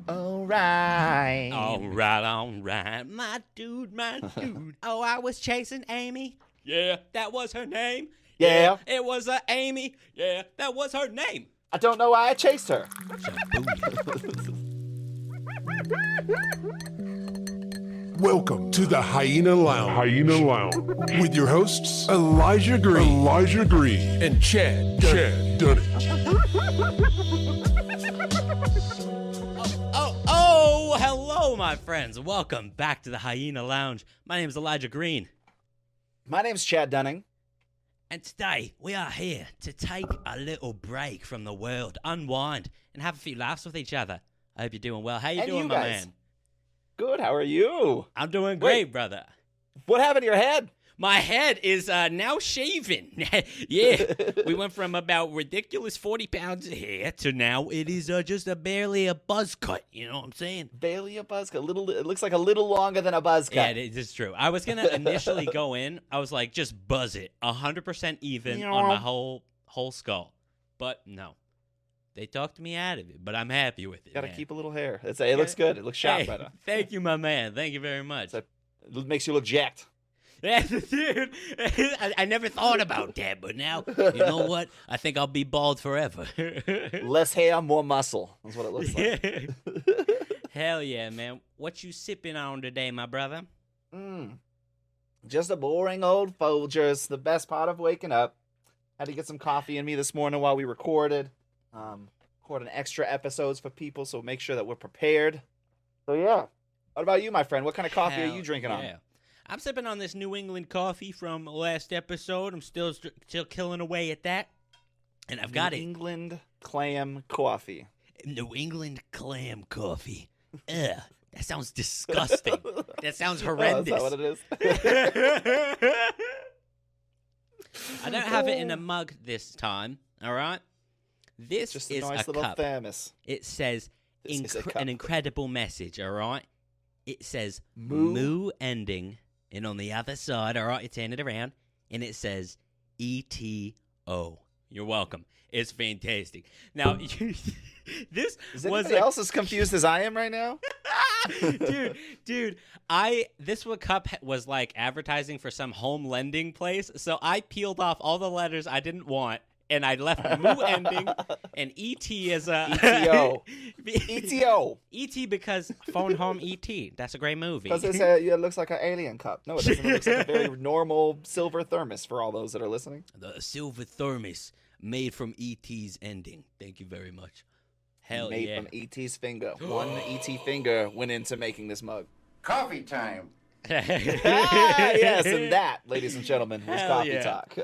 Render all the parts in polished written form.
All right. All right. My dude. Oh, I was chasing Amy. Yeah, that was her name. Yeah. It was Amy. Yeah, that was her name. I don't know why I chased her. Welcome to the Hyena Lounge. With your hosts, Elijah Green, and Chad Dunning. Oh, hello, my friends. Welcome back to the Hyena Lounge. My name is Elijah Green. My name's Chad Dunning. And today, we are here to take a little break from the world, unwind, and have a few laughs with each other. I hope you're doing well. How you doing, my man? Good, how are you? I'm doing great, brother. What happened to your head? My head is now shaven. Yeah, we went from about ridiculous 40 pounds of hair to now it is just barely a buzz cut. You know what I'm saying? Barely a buzz cut. It looks like a little longer than a buzz cut. Yeah, it is true. I was going to initially go in. I was like, just buzz it 100% even on my whole skull. But no. They talked me out of it, but I'm happy with it. Gotta keep a little hair. It looks good. It looks sharp, brother. Thank you, my man. Thank you very much. It makes you look jacked. Yeah, dude. I never thought about that, but now, you know what? I think I'll be bald forever. Less hair, more muscle. That's what it looks like. Hell yeah, man. What you sipping on today, my brother? Just a boring old Folgers. The best part of waking up. Had to get some coffee in me this morning while we recorded. Recording extra episodes for people, so make sure that we're prepared. So yeah. What about you, my friend? What kind of coffee are you drinking on? I'm sipping on this New England coffee from last episode. I'm still killing away at that. And I've got New England clam coffee. New England clam coffee. Ugh, that sounds disgusting. That sounds horrendous. Oh, is that what it is? I don't have it in a mug this time, all right? This just is a nice little cup. thermos. It says an incredible message, all right? It says moo ending, and on the other side, all right, you turn it around, and it says ETO. You're welcome. It's fantastic. Now, this is was anybody else as confused as I am right now? Dude, this cup was like advertising for some home lending place, so I peeled off all the letters I didn't want. And I left moo ending and ET as a ETO. ETO. ET because Phone Home ET. That's a great movie. Because it looks like an alien cup. No, it doesn't. It looks like a very normal silver thermos for all those that are listening. The silver thermos made from ET's ending. Thank you very much. Hell made yeah. Made from ET's finger. One ET finger went into making this mug. Coffee time. Yes, and that, ladies and gentlemen, was Hell coffee talk.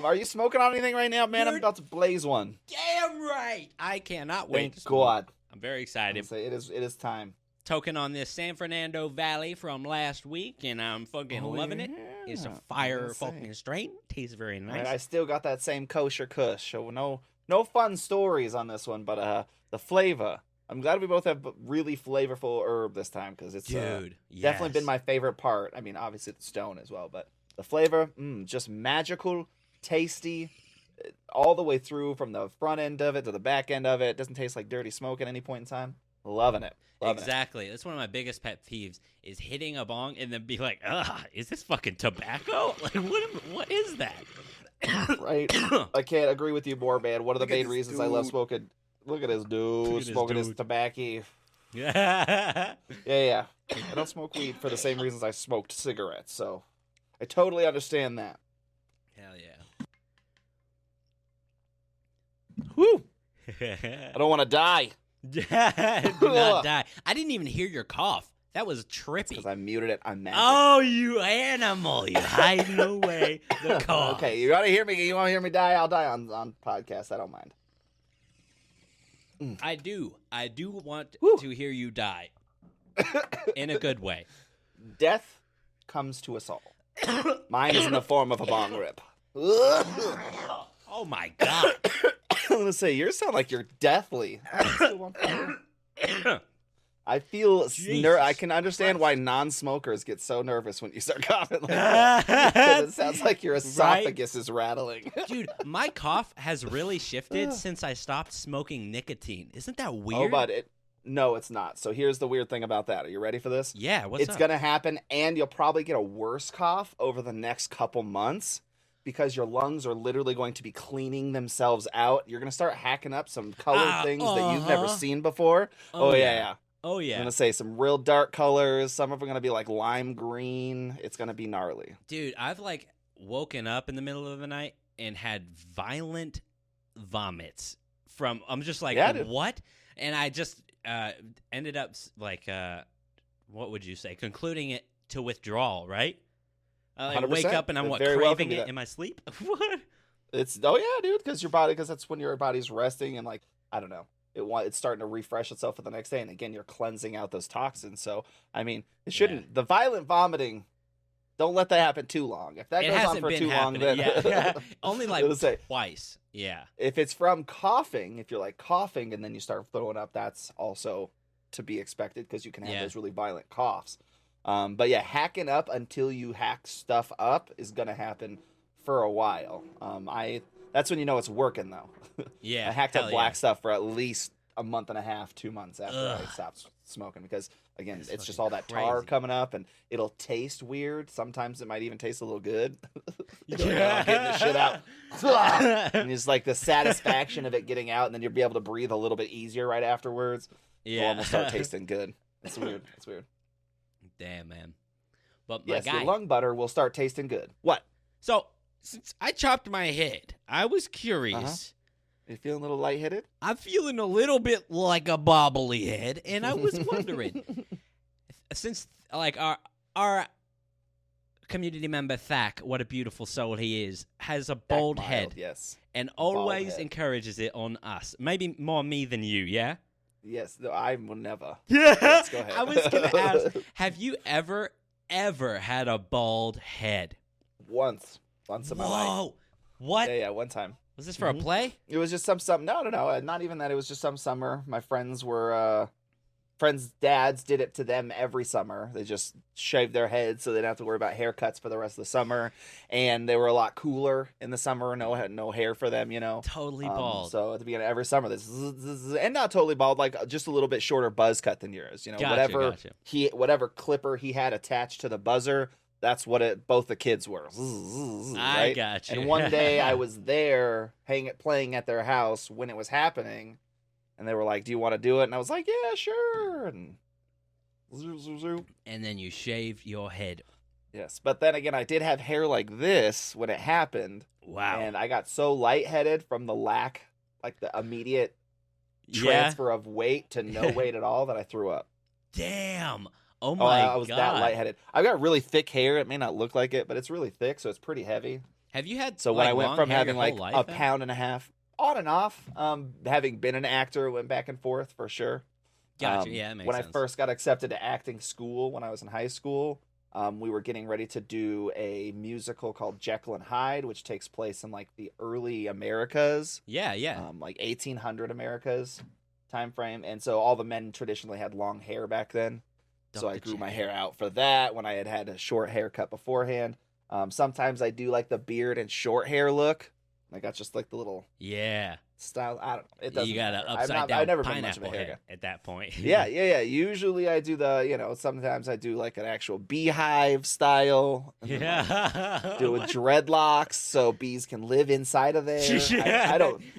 Are you smoking on anything right now, man? I'm about to blaze one. Damn right. I cannot wait. Thank God. I'm very excited. It is time. Token on this San Fernando Valley from last week, and I'm fucking loving it. It's a fire fucking strain. Tastes very nice. I still got that same kosher kush. So no fun stories on this one, but the flavor. I'm glad we both have really flavorful herb this time because it's definitely been my favorite part. I mean, obviously the stone as well, but the flavor, just magical, tasty, all the way through from the front end of it to the back end of it. It doesn't taste like dirty smoke at any point in time. Loving it. Exactly. That's one of my biggest pet peeves is hitting a bong and then be like, is this fucking tobacco? Like, what is that? Right. I can't agree with you more, man. One of the main reasons I love smoking. Look at this dude smoking his tobacco. Yeah. Yeah. I don't smoke weed for the same reasons I smoked cigarettes, so I totally understand that. Hell yeah. Woo! I don't want to die. Do not die. I didn't even hear your cough. That was trippy. Because I muted it. I'm mad. Oh, you animal. You hiding away the cough. Okay, you want to hear me die? I'll die on podcast. I don't mind. I do want to hear you die. In a good way. Death comes to us all. Mine is in the form of a bong rip. Oh my God. I'm going to say, yours sound like you're deathly. I feel I can understand why non-smokers get so nervous when you start coughing like that. It sounds like your esophagus is rattling. Dude, my cough has really shifted since I stopped smoking nicotine. Isn't that weird? Oh, but No, it's not. So here's the weird thing about that. Are you ready for this? Yeah, what's up? It's going to happen, and you'll probably get a worse cough over the next couple months because your lungs are literally going to be cleaning themselves out. You're going to start hacking up some colored things that you've never seen before. Oh, yeah. Oh, yeah. I'm going to say some real dark colors. Some of them are going to be like lime green. It's going to be gnarly. Dude, I've like woken up in the middle of the night and had violent vomits from, I'm just like, what? And I just ended up like, what would you say? Concluding it to withdrawal, right? I wake up and I'm craving it in my sleep? What? It's, dude, because that's when your body's resting and like, I don't know. It's starting to refresh itself for the next day. And again, you're cleansing out those toxins. So, I mean, it shouldn't, the violent vomiting, don't let that happen too long. If that goes on for too long, then only like twice. Yeah. If it's from coughing, if you're like coughing and then you start throwing up, that's also to be expected because you can have those really violent coughs. But yeah, hacking up until you hack stuff up is going to happen for a while. That's when you know it's working though. Yeah. I hacked up black stuff for at least a month and a half, 2 months after I stopped smoking because again, it's just all that tar coming up and it'll taste weird. Sometimes it might even taste a little good. Getting the shit out. And it's like the satisfaction of it getting out and then you'll be able to breathe a little bit easier right afterwards. Yeah. It'll almost start tasting good. It's weird. It's weird. Damn, man. But my your lung butter will start tasting good. What? So, since I chopped my head, I was curious. You feeling a little lightheaded? I'm feeling a little bit like a bobbly head, and I was wondering, since like our community member Thak, what a beautiful soul he is, has a bald head, yes, and always encourages it on us. Maybe more me than you, yeah. Yes, no, I will never. Yeah, yes, go ahead. I was gonna ask, have you ever had a bald head? Once in my life. Whoa, what? Yeah, one time. Was this for a play? It was just some. No, not even that. It was just some summer. My friends dads did it to them every summer. They just shaved their heads so they didn't have to worry about haircuts for the rest of the summer. And they were a lot cooler in the summer. No hair for them, Totally bald. So at the beginning of every summer, and not totally bald, like just a little bit shorter buzz cut than yours. Gotcha. Whatever clipper he had attached to the buzzer. That's what both the kids were. Right? I got you. And one day I was there playing at their house when it was happening. And they were like, do you want to do it? And I was like, yeah, sure. And then you shaved your head. Yes. But then again, I did have hair like this when it happened. Wow. And I got so lightheaded from the lack, like the immediate transfer of weight to no weight at all that I threw up. Damn. Oh my God. I was that lightheaded. I've got really thick hair. It may not look like it, but it's really thick, so it's pretty heavy. Have you had when I went from having like a pound and a half, on and off, having been an actor, went back and forth for sure. Gotcha. Yeah, that makes when sense. I first got accepted to acting school when I was in high school, we were getting ready to do a musical called Jekyll and Hyde, which takes place in like the early Americas. Yeah. Like 1800 Americas time frame, and so all the men traditionally had long hair back then. So I grew my hair out for that when I had a short haircut beforehand. Sometimes I do like the beard and short hair look. I got just like the little style. I don't know. It doesn't. You got an upside down I've never been pineapple much of a head at that point. Yeah. Usually I do sometimes I do like an actual beehive style. Yeah. Do with dreadlocks so bees can live inside of there.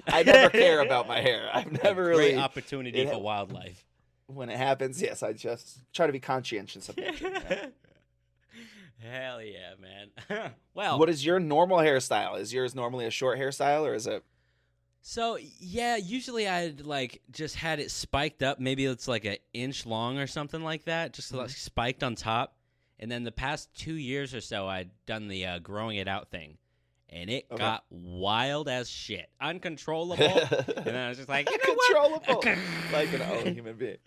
I never care about my hair. I've never really. Great opportunity for wildlife. When it happens, yes, I just try to be conscientious of it. Hell yeah, man. Well, what is your normal hairstyle? Is yours normally a short hairstyle or is it? So, yeah, usually I'd like just had it spiked up. Maybe it's like an inch long or something like that, just like spiked on top. And then the past 2 years or so, I'd done the growing it out thing. And it got wild as shit. Uncontrollable. And I was just like, uncontrollable. Like an old human being.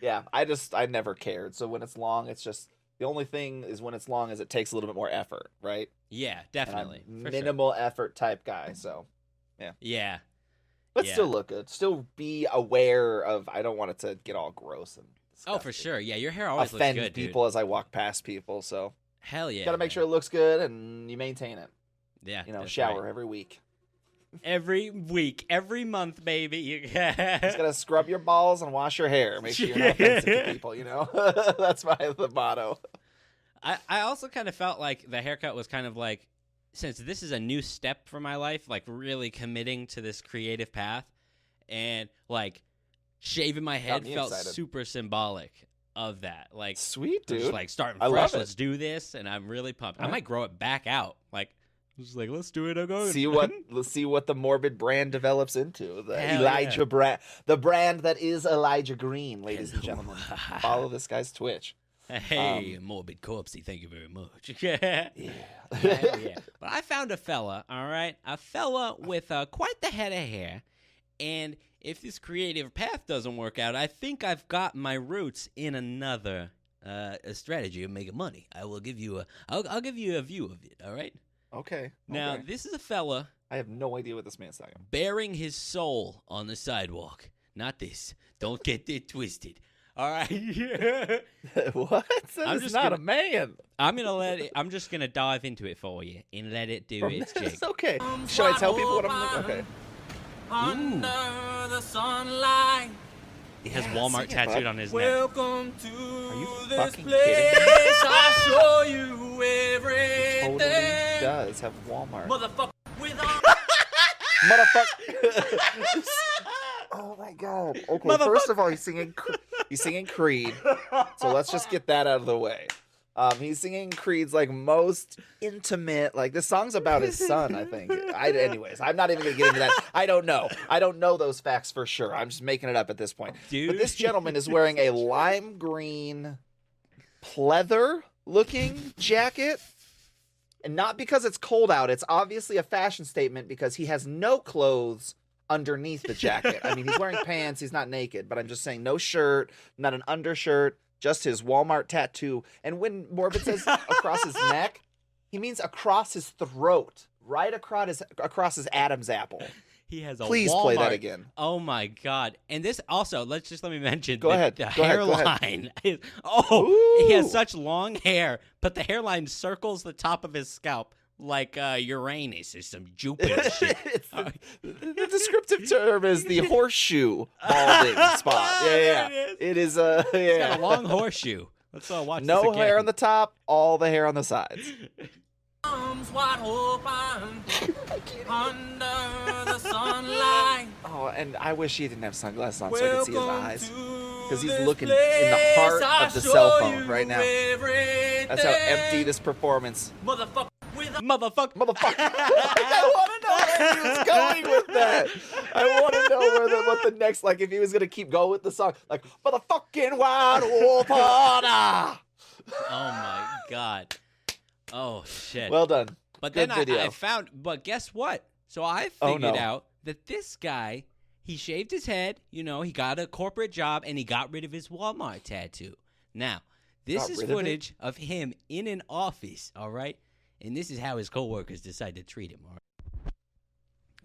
Yeah, I never cared. So when it's long, it's just, the only thing is when it's long is it takes a little bit more effort, right? Yeah, definitely. Minimal effort type guy, so yeah. Yeah. But still look good. Still be aware of, I don't want it to get all gross and disgusting. Oh, for sure. Yeah, your hair always offend looks good, people dude. As I walk past people, so. Hell yeah. Got to make sure it looks good and you maintain it. Yeah. Shower every week. every week, every month, baby. You just gotta scrub your balls and wash your hair. Make sure you're not offensive to people. That's the motto. I also kind of felt like the haircut was kind of like, since this is a new step for my life, like really committing to this creative path, and like shaving my head felt super symbolic of that. Like, sweet, dude. Just like starting fresh. Let's do this, and I'm really pumped. I might grow it back out. Like, just like, let's do it again. Let's see what the morbid brand develops into. The Elijah brand, the brand that is Elijah Green, ladies and gentlemen. Follow this guy's Twitch. Hey, morbid corpsey, thank you very much. Yeah. But I found a fella, all right? A fella with quite the head of hair. And if this creative path doesn't work out, I think I've got my roots in another a strategy of making money. I'll give you a view of it, all right? Okay. Now, this is a fella. I have no idea what this man's talking about. Bearing his soul on the sidewalk. Not this. Don't get it twisted. All right. What? That is not a man. I'm just gonna dive into it for you and let it do its jig. It's okay. Should I tell people what I'm looking? Okay. Under the sunlight. He has Walmart tattooed on his neck. Welcome to this fucking place. kidding I'll show you everything. Totally does have Walmart. Motherfucker with Motherfucker. Oh my god. Okay, first of all, he's singing Creed. So let's just get that out of the way. He's singing Creed's like most intimate, like this song's about his son, I think. Anyways, I'm not even gonna get into that. I don't know those facts for sure. I'm just making it up at this point. Dude. But this gentleman is wearing a lime green pleather looking jacket. And not because it's cold out. It's obviously a fashion statement because he has no clothes underneath the jacket. I mean, he's wearing pants. He's not naked, but I'm just saying no shirt, not an undershirt, just his Walmart tattoo. And when Morbid says across his neck, he means across his throat, right across his Adam's apple. He has a Please Walmart. play that again. Oh my god! And this also, let me mention. Go ahead. The hairline. Is, he has such long hair, but the hairline circles the top of his scalp like Uranus or some Jupiter shit. The descriptive term is the horseshoe balding spot. Yeah. It is. He's got a long horseshoe. Let's watch. No this again. hair on the top, all the hair on the sides. arms wide open under the sunlight. Oh, and I wish he didn't have sunglasses on so I could see his eyes. Because he's looking in the heart of the cell phone right now. That's how empty this performance. Motherfucker. I want to know where he was going with that. I want to know what the next, like, if he was going to keep going with the song. Like, motherfucking wide open. Oh my God. Oh, shit. Well done. But Good then video. I found, but guess what? So I figured out that this guy, he shaved his head, you know, he got a corporate job, and he got rid of his Walmart tattoo. Now, this is footage of him in an office, all right? And this is how his coworkers decide to treat him, all right?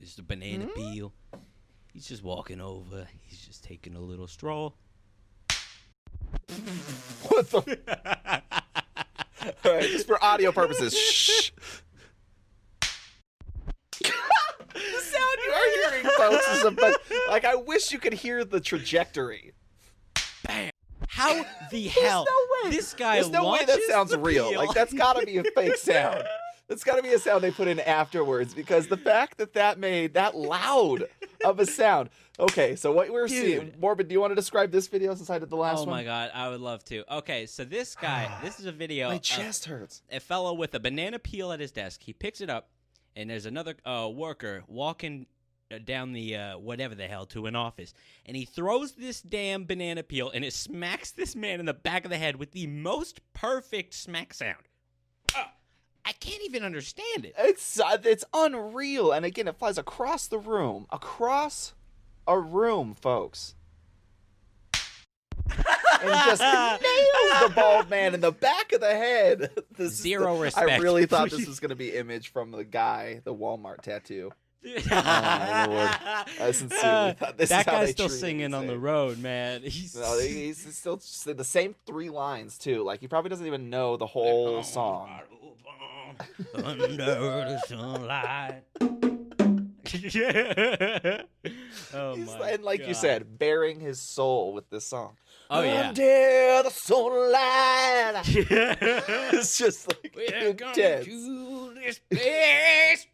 This is a banana peel. He's just walking over. He's just taking a little stroll. What the? All right, just for audio purposes. Shh. The sound you are hearing, folks, is like, I wish you could hear the trajectory. Bam! How the hell? No way. This guy There's no way that sounds real. Peel. Like, that's got to be a fake sound. That's got to be a sound they put in afterwards, because the fact that made that loud of a sound. Okay, so what we're seeing, Morbid, do you want to describe this video since I did the last one? Oh my God, I would love to. Okay, so this guy, this is a video. My chest hurts. A fellow with a banana peel at his desk. He picks it up, and there's another worker walking down the whatever the hell to an office, and he throws this damn banana peel, and it smacks this man in the back of the head with the most perfect smack sound. I can't even understand it. It's unreal, and again, it flies across the room, across a room, folks, and just nails the bald man in the back of the head. Zero respect. I really thought this was going to be image from the guy, the Walmart tattoo. Oh my Lord! I sincerely thought this is how guy's they still treat singing him. on the road, man. He's still the same 3 lines too. Like, he probably doesn't even know the whole song. Under the sunlight. Oh my And like God. you said, bearing his soul with this song. Oh, yeah. Under the sunlight. It's just like We're going intense. to this place.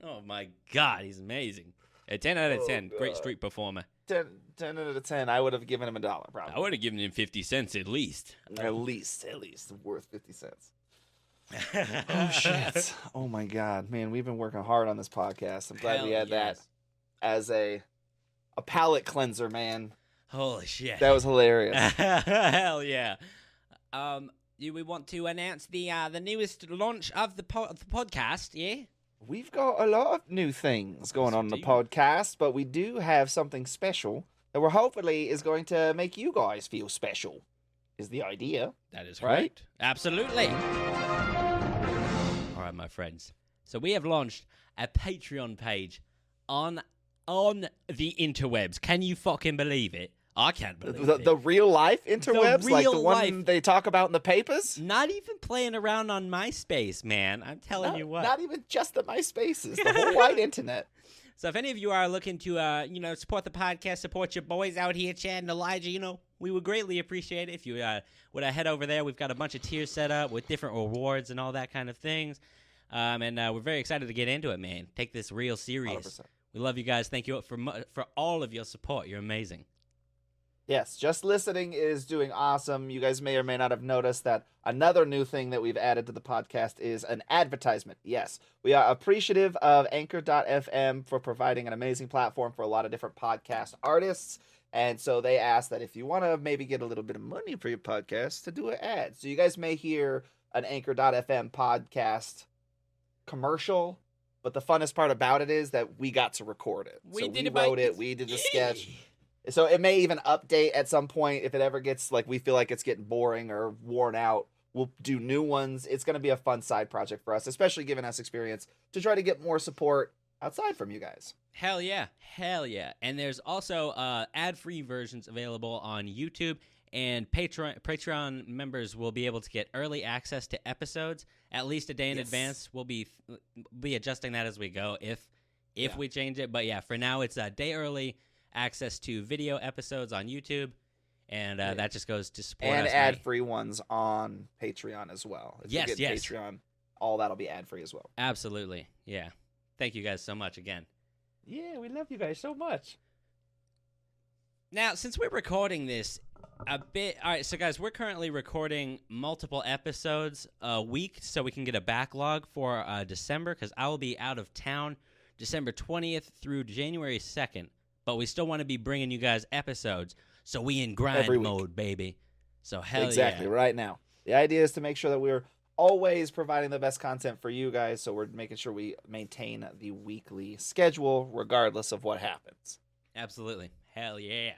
Oh my God, he's amazing. A 10 out of 10. Great street performer. 10 out of 10. I would have given him $1 probably. I would have given him 50 cents at least. At least worth 50 cents. Oh shit! Oh my God, man, we've been working hard on this podcast. I'm glad we had that as a palate cleanser, man. Holy shit! That was hilarious. Hell yeah! Do we want to announce the newest launch of the podcast? Yeah. We've got a lot of new things going on in the podcast, but we do have something special that we're hopefully is going to make you guys feel special. Is the idea? That is right. Absolutely. All right, my friends. So we have launched a Patreon page on the interwebs. Can you fucking believe it? I can't believe it. The real life interwebs, like the one they talk about in the papers. Not even playing around on MySpace, man. I'm telling you what. Not even just the MySpaces, the whole wide internet. So if any of you are looking to, support the podcast, support your boys out here, Chad and Elijah, we would greatly appreciate it if you would head over there. We've got a bunch of tiers set up with different rewards and all that kind of things. And we're very excited to get into it, man. Take this real serious. 100%. We love you guys. Thank you for all of your support. You're amazing. Yes, just listening is doing awesome. You guys may or may not have noticed that another new thing that we've added to the podcast is an advertisement. Yes, we are appreciative of Anchor.fm for providing an amazing platform for a lot of different podcast artists. And so they asked that if you want to maybe get a little bit of money for your podcast, to do an ad. So you guys may hear an Anchor.fm podcast commercial, but the funnest part about it is that we got to record it. We wrote it, we did the sketch. So it may even update at some point if it ever gets, like, we feel like it's getting boring or worn out. We'll do new ones. It's going to be a fun side project for us, especially giving us experience to try to get more support outside from you guys. Hell yeah. Hell yeah. And there's also ad-free versions available on YouTube, and Patreon members will be able to get early access to episodes at least a day in advance. We'll be adjusting that as we go if we change it. But yeah, for now it's a day early access to video episodes on YouTube, and that just goes to support us. And ad-free ones on Patreon as well. If you get Patreon, all that'll be ad-free as well. Absolutely. Yeah. Thank you guys so much again. Yeah, we love you guys so much. Now, since we're recording this a bit... All right, so guys, we're currently recording multiple episodes a week so we can get a backlog for December, because I will be out of town December 20th through January 2nd. But we still want to be bringing you guys episodes, so we in grind mode, baby. So hell exactly, right now. The idea is to make sure that we're always providing the best content for you guys, so we're making sure we maintain the weekly schedule regardless of what happens. Absolutely. Hell yeah.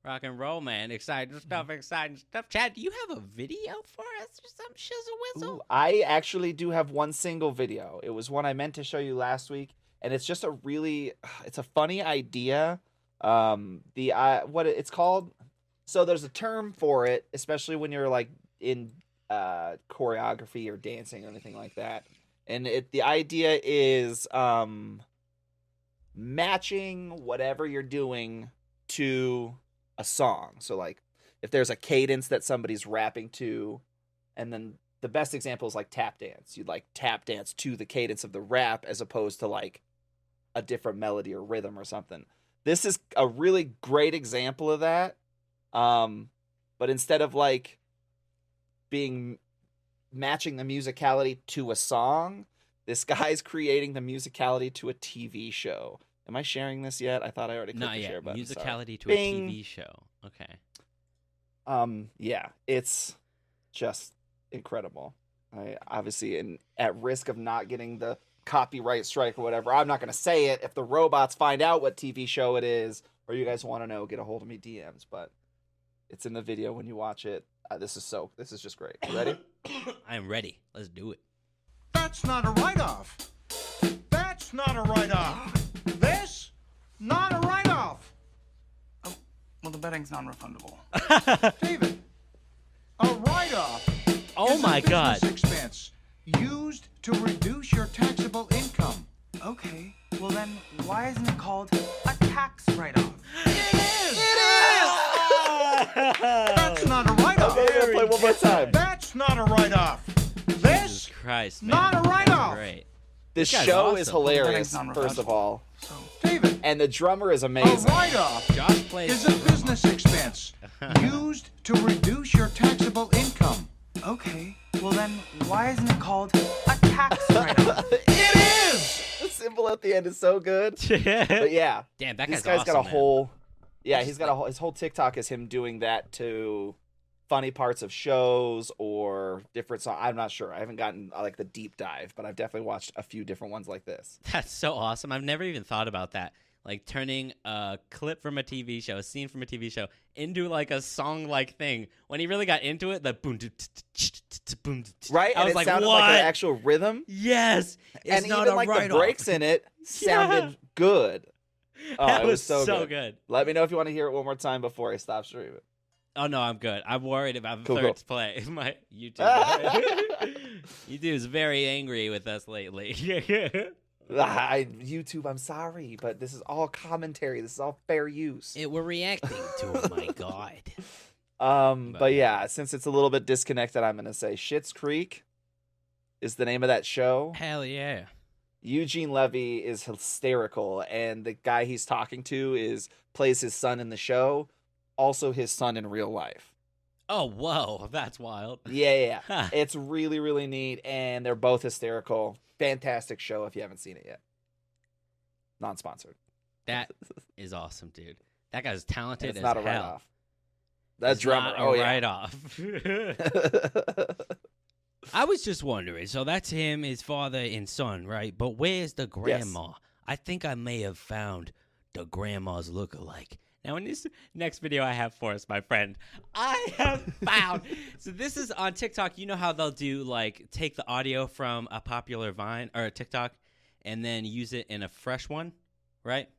Rock and roll, man. Exciting stuff, exciting stuff. Chad, do you have a video for us or some shizzle whizzle? Ooh, I actually do have one single video. It was one I meant to show you last week. And it's just it's a funny idea. What it's called. So there's a term for it, especially when you're like in choreography or dancing or anything like that. And the idea is matching whatever you're doing to a song. So like if there's a cadence that somebody's rapping to, and then the best example is like tap dance. You'd like tap dance to the cadence of the rap as opposed to like a different melody or rhythm or something. This is a really great example of that. But instead of like matching the musicality to a song, this guy's creating the musicality to a TV show. Am I sharing this yet? I thought I already clicked the share button. Musicality to a TV show. Okay. Yeah, it's just incredible. I obviously, at risk of not getting the copyright strike or whatever, I'm not going to say it. If the robots find out what TV show it is, or you guys want to know, get a hold of me DMs. But it's in the video when you watch it. This is just great. You ready? I am ready. Let's do it. That's not a write-off. That's not a write-off. This, not a write-off. Oh, well, the betting's non-refundable. David, a write-off. Oh my God. Expense used to reduce your taxable income. Okay, well then, why isn't it called a tax write-off? That's not a write-off. Okay, play one more time. That's not a write-off. Jesus Christ, man. Not a write-off. Great. This guy's show is awesome. hilarious, Well, first of all. So, David, And the drummer is a amazing. write-off Josh plays. is a business expense used to reduce your taxable income. okay, well then, why isn't it called a tax write-off? It is! The symbol at the end is so good. But yeah, Damn, that this guy's guy's got a awesome, man. whole. Yeah, he's got a whole. His whole TikTok is him doing that to funny parts of shows or different songs. I'm not sure. I haven't gotten like the deep dive, but I've definitely watched a few different ones like this. That's so awesome. I've never even thought about that. Like turning a clip from a TV show, a scene from a TV show, into like a song-like thing. When he really got into it, the boom, boom, Right? I And was it like, sounded what? like an actual rhythm. Yes, it's And not even a like the write-off. breaks in it sounded good. Oh, That it was so good. Let me know if you want to hear it one more time before I stop streaming. Oh no, I'm good. I'm worried about the Cool, third cool. play. My YouTube. YouTube is very angry with us lately. YouTube, I'm sorry, but this is all commentary. This is all fair use. We're reacting to it. My God. But yeah, since it's a little bit disconnected, I'm gonna say Schitt's Creek is the name of that show. Hell yeah. Eugene Levy is hysterical, and the guy he's talking to plays his son in the show, also his son in real life. Oh whoa, that's wild. Yeah. Huh. It's really, really neat, and they're both hysterical. Fantastic show if you haven't seen it yet. Non-sponsored. That is awesome, dude. That guy's talented It's as not a hell. write-off. That It's drummer. not Oh a yeah. write-off. I was just wondering. So that's him, his father and son, right? But where's the grandma? I think I may have found the grandma's lookalike. Now, in this next video I have for us, my friend, I have found. So this is on TikTok. You know how they'll do like take the audio from a popular Vine or a TikTok, and then use it in a fresh one, right?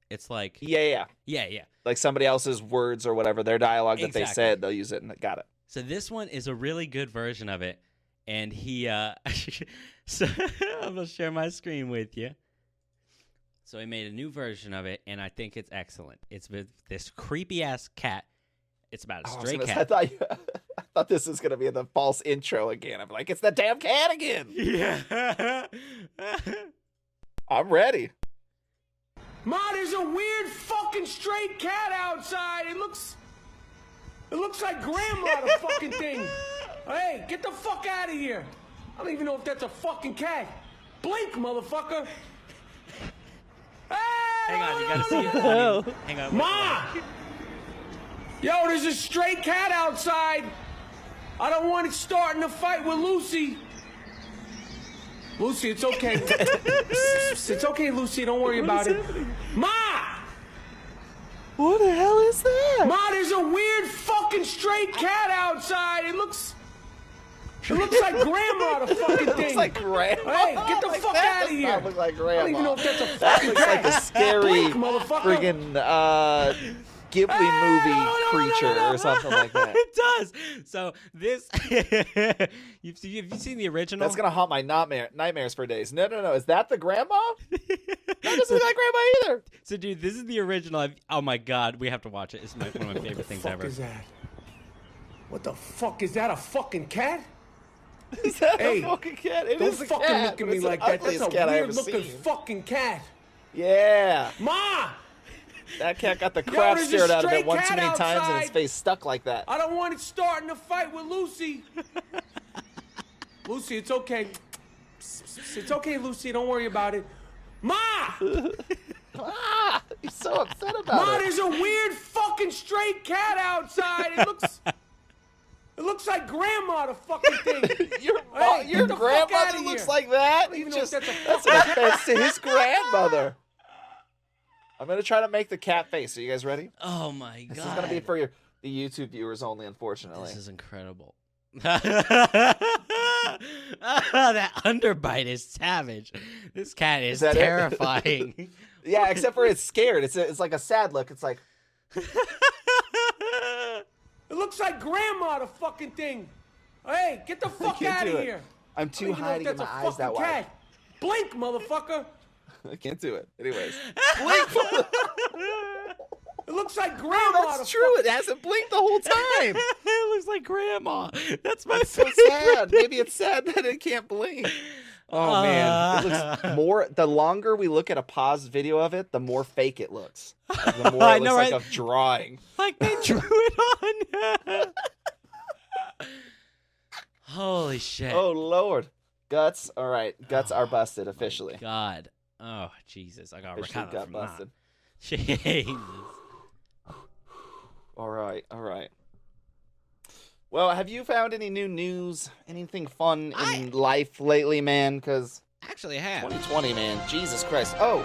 It's like Yeah. yeah. Like somebody else's words or whatever, their dialogue that they Exactly. said, they'll use it and got it. So this one is a really good version of it, and he so I'm gonna share my screen with you. So he made a new version of it, and I think it's excellent. It's with this creepy ass cat. It's about a stray cat. I thought this was gonna be the false intro again. I'm like, it's the damn cat again. Yeah. I'm ready. Ma, there's a weird fucking stray cat outside. It looks like grandma, the fucking thing. Hey, get the fuck out of here. I don't even know if that's a fucking cat. Blink, motherfucker. Hey, Hang on, you gotta see it. Hang on. Ma! Yo, there's a stray cat outside. I don't want it starting a fight with Lucy. Lucy, it's okay. It's okay, Lucy. Don't worry about it. Ma! What the hell is that? Ma, there's a weird fucking stray cat outside. It looks like grandma, the fucking thing. Looks like grandma. Hey, get the fuck that out of does here. not look like I grandma. don't even know if that's a That fucking looks like cat. a scary Blink, motherfucker. friggin' Ghibli movie creature or something like that. It does. So this, have you seen the original? That's gonna haunt my nightmares for days. No. Is that the grandma? That doesn't look like grandma either. So, dude, this is the original. Oh my God, we have to watch it. It's one of my favorite things What ever. is that? What the fuck is that? A fucking cat? Is that Hey, a fucking cat? It Don't is a fucking cat, look at but me it's the like that. That's ugliest a cat I ever weird looking seen. fucking cat. Yeah, Ma! that cat got the crap there's a scared out of stray it one too cat many times, and his outside. face stuck like that. I don't want it starting a fight with Lucy. Lucy, it's okay. It's okay, Lucy. Don't worry about it. Ma! Ah, he's so upset about Ma, it. there's a weird fucking stray cat outside. It looks like grandma, the fucking thing. Your Hey, your get the fuck grandmother outta looks here. like that. I don't You even know if just that's a that's an offense to his grandmother. I'm gonna try to make the cat face. Are you guys ready? Oh my God. This is gonna be for the YouTube viewers only, unfortunately. This is incredible. That underbite is savage. This cat is that it? terrifying. Yeah, except for it's scared. It's like a sad look. It's like It looks like grandma, the fucking thing. Hey, get the fuck can't out do of it. here. I'm I too don't even know high if to get that's my a eyes that fucking wide. cat. Blink, motherfucker. I can't do it. Anyways. It looks like grandma. That's true. It hasn't blinked the whole time. It looks like grandma. That's my so sad. Maybe it's sad that it can't blink. Oh man, it looks more. The longer we look at a paused video of it, the more fake it looks. Like, the more it looks like a drawing. Like they drew it on. Holy shit! Oh lord, guts. All right, guts are busted officially. God. Oh Jesus! I got officially got busted. Jesus. All right. Well, have you found any new news? Anything fun in life lately, man? Because actually, I have 2020, man. Jesus Christ. Oh.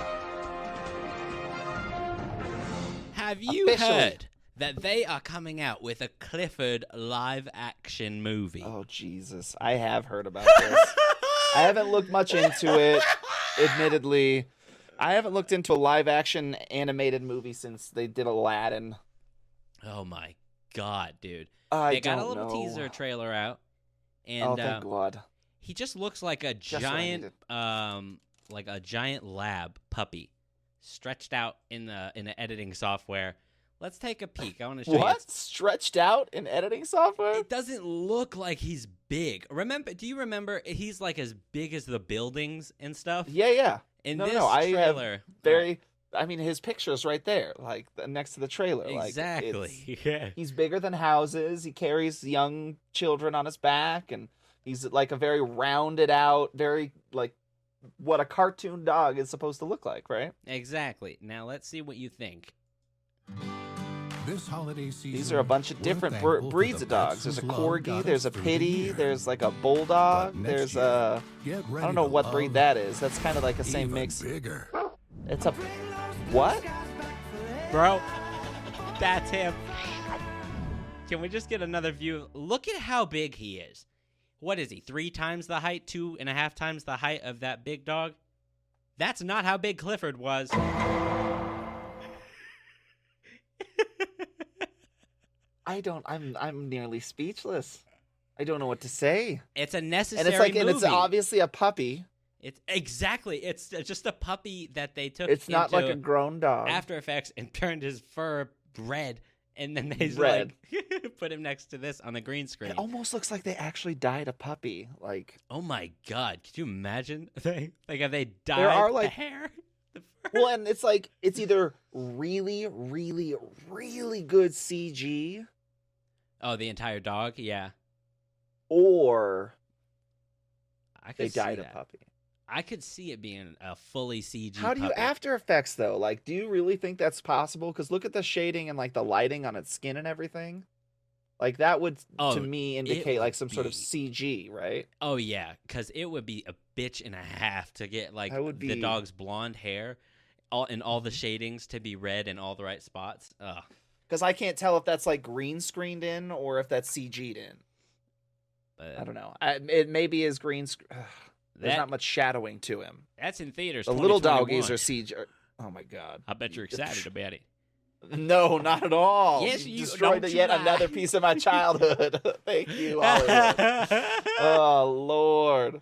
Have you heard that they are coming out with a Clifford live-action movie? Oh, Jesus. I have heard about this. I haven't looked much into it, admittedly. I haven't looked into a live-action animated movie since they did Aladdin. Oh, my God, dude. They got a little teaser trailer out. And, thank God. He just looks like a giant lab puppy stretched out in the editing software. Let's take a peek. I want to show you. What? Stretched out in editing software? It doesn't look like he's big. Do you remember he's like as big as the buildings and stuff? Yeah. In this trailer, I mean, his picture's right there, like next to the trailer. Exactly. Like, he's bigger than houses. He carries young children on his back, and he's like a very rounded out, very like what a cartoon dog is supposed to look like, right? Exactly. Now let's see what you think. This holiday season, these are a bunch of different breeds of dogs. There's a corgi, there's a pitty, there's like a bulldog, there's a I don't know what breed that is. That's kind of like the same mix. Bigger. It's a what? Bro, that's him. Can we just get another view? Look at how big he is. What is he? 3 times the height, 2.5 times the height of that big dog? That's not how big Clifford was. I'm nearly speechless. I don't know what to say. It's a necessary movie. And it's obviously a puppy. It's just a puppy that they took. It's not like a grown dog. After Effects and turned his fur red, and then they like put him next to this on the green screen. It almost looks like they actually dyed a puppy. Like, oh my God, could you imagine? Have they dyed there are, like, the hair? Well, and it's like it's either really, really, really good CG. Oh, the entire dog, yeah. Or they dyed a puppy. I could see it being a fully CG. How do you puppy. After Effects though? Like, do you really think that's possible? Because look at the shading and like the lighting on its skin and everything. Like that would to me indicate like some sort of CG, right? Oh yeah, because it would be a bitch and a half to get like the dog's blonde hair, all the shadings to be red in all the right spots. Ugh. Because I can't tell if that's like green screened in or if that's CG'd in. I don't know. It maybe is green. There's not much shadowing to him. That's in theaters. The little doggies are CG. Oh my God! I bet you're excited about it. No, not at all. Yes, you destroyed yet another piece of my childhood. Thank you, Hollywood. Oh Lord.